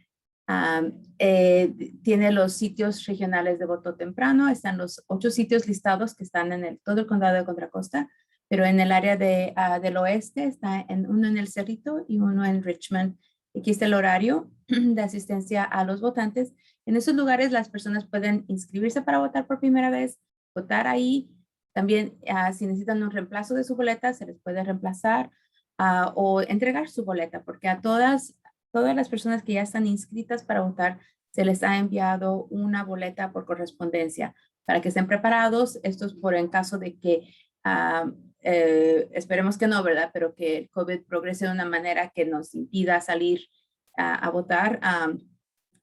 Tiene los sitios regionales de voto temprano. Están los 8 sitios listados que están en todo el condado de Contra Costa, pero en el área del oeste está uno en el Cerrito y uno en Richmond. Aquí está el horario de asistencia a los votantes. En esos lugares las personas pueden inscribirse para votar por primera vez, votar ahí. También si necesitan un reemplazo de su boleta, se les puede reemplazar o entregar su boleta, porque a todas las personas que ya están inscritas para votar, se les ha enviado una boleta por correspondencia para que estén preparados. Esto es por en caso de que, esperemos que no, ¿verdad? Pero que el COVID progrese de una manera que nos impida salir a votar,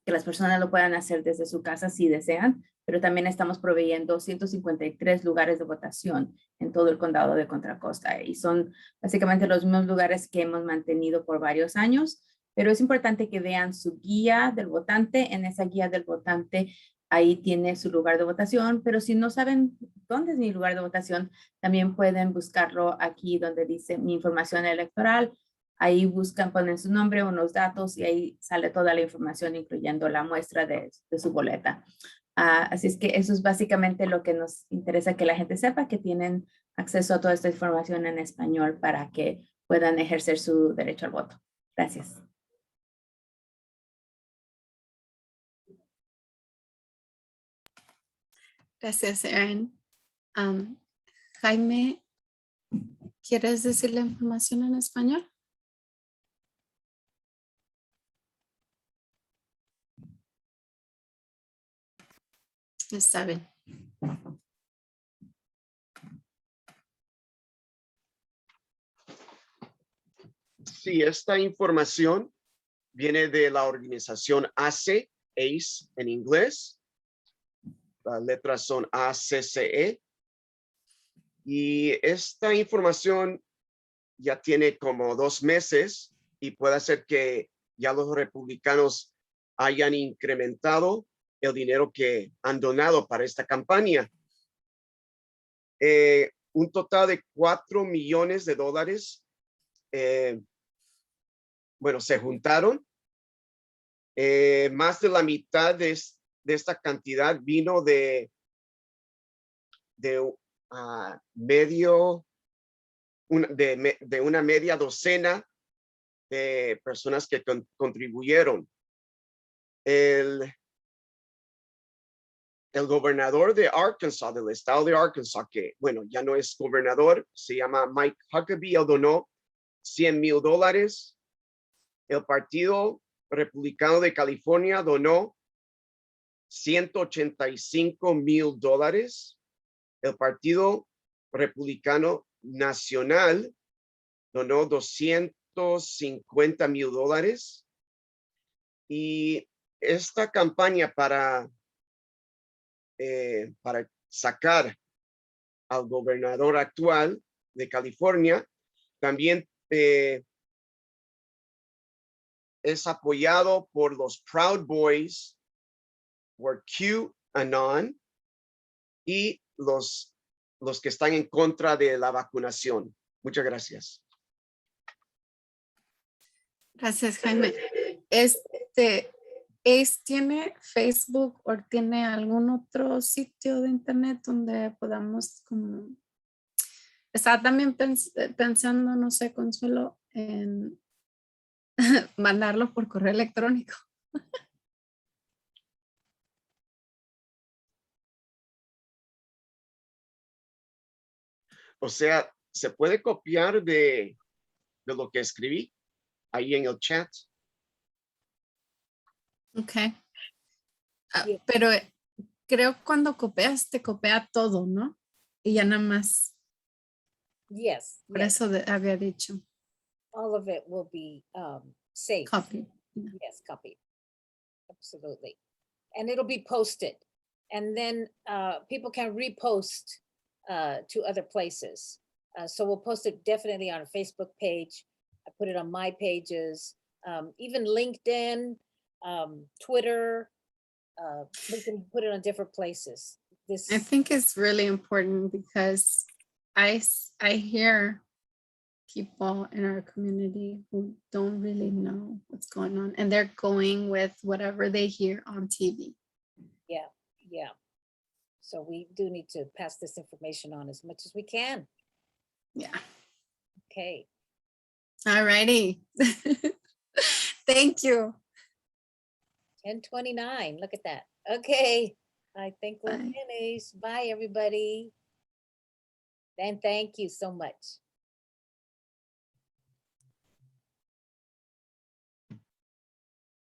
que las personas lo puedan hacer desde su casa si desean, pero también estamos proveyendo 153 lugares de votación en todo el condado de Contra Costa y son básicamente los mismos lugares que hemos mantenido por varios años. Pero es importante que vean su guía del votante. En esa guía del votante, ahí tiene su lugar de votación, pero si no saben dónde es mi lugar de votación, también pueden buscarlo aquí donde dice mi información electoral. Ahí buscan, ponen su nombre, unos datos y ahí sale toda la información, incluyendo la muestra de su boleta. Así es que eso es básicamente lo que nos interesa que la gente sepa, que tienen acceso a toda esta información en español para que puedan ejercer su derecho al voto. Gracias.
Gracias, Erin. Jaime, ¿quieres decir la información en español? Está bien.
Sí, esta información viene de la organización ACE en inglés. Las letras son ACCE. Y esta información ya tiene como 2 meses y puede ser que ya los republicanos hayan incrementado el dinero que han donado para esta campaña. Un total de $4 millones. Bueno, se juntaron. Más de la mitad de esta cantidad vino de una media docena de personas que contribuyeron. el gobernador de Arkansas, del estado de Arkansas, que bueno, ya no es gobernador, se llama Mike Huckabee, él donó $100,000. El Partido Republicano de California donó $185,000. El Partido Republicano Nacional donó $250,000. Y esta campaña para sacar al gobernador actual de California también es apoyado por los Proud Boys, por QAnon y los que están en contra de la vacunación. Muchas gracias.
Gracias, Jaime. ¿Tiene Facebook o tiene algún otro sitio de internet donde podamos como... Estaba también pensando, no sé, Consuelo, en mandarlo por correo electrónico.
O sea, se puede copiar de lo que escribí ahí en el chat.
Ok. Pero creo cuando copias, te copia todo, ¿no? Y ya nada más.
Yes.
Por
yes.
eso había dicho.
All of it will be safe.
Copy.
Yes, copy. Absolutely. And it'll be posted. And then people can repost to other places. So we'll post it definitely on our Facebook page. I put it on my pages, even LinkedIn, Twitter. We can put it on different places.
I think it's really important because I hear people in our community who don't really know what's going on and they're going with whatever they hear on TV.
Yeah, yeah. So we do need to pass this information on as much as we can.
Yeah.
Okay.
All righty. Thank you.
10:29, look at that. Okay, I think we're finished. Bye, everybody. And thank you so much.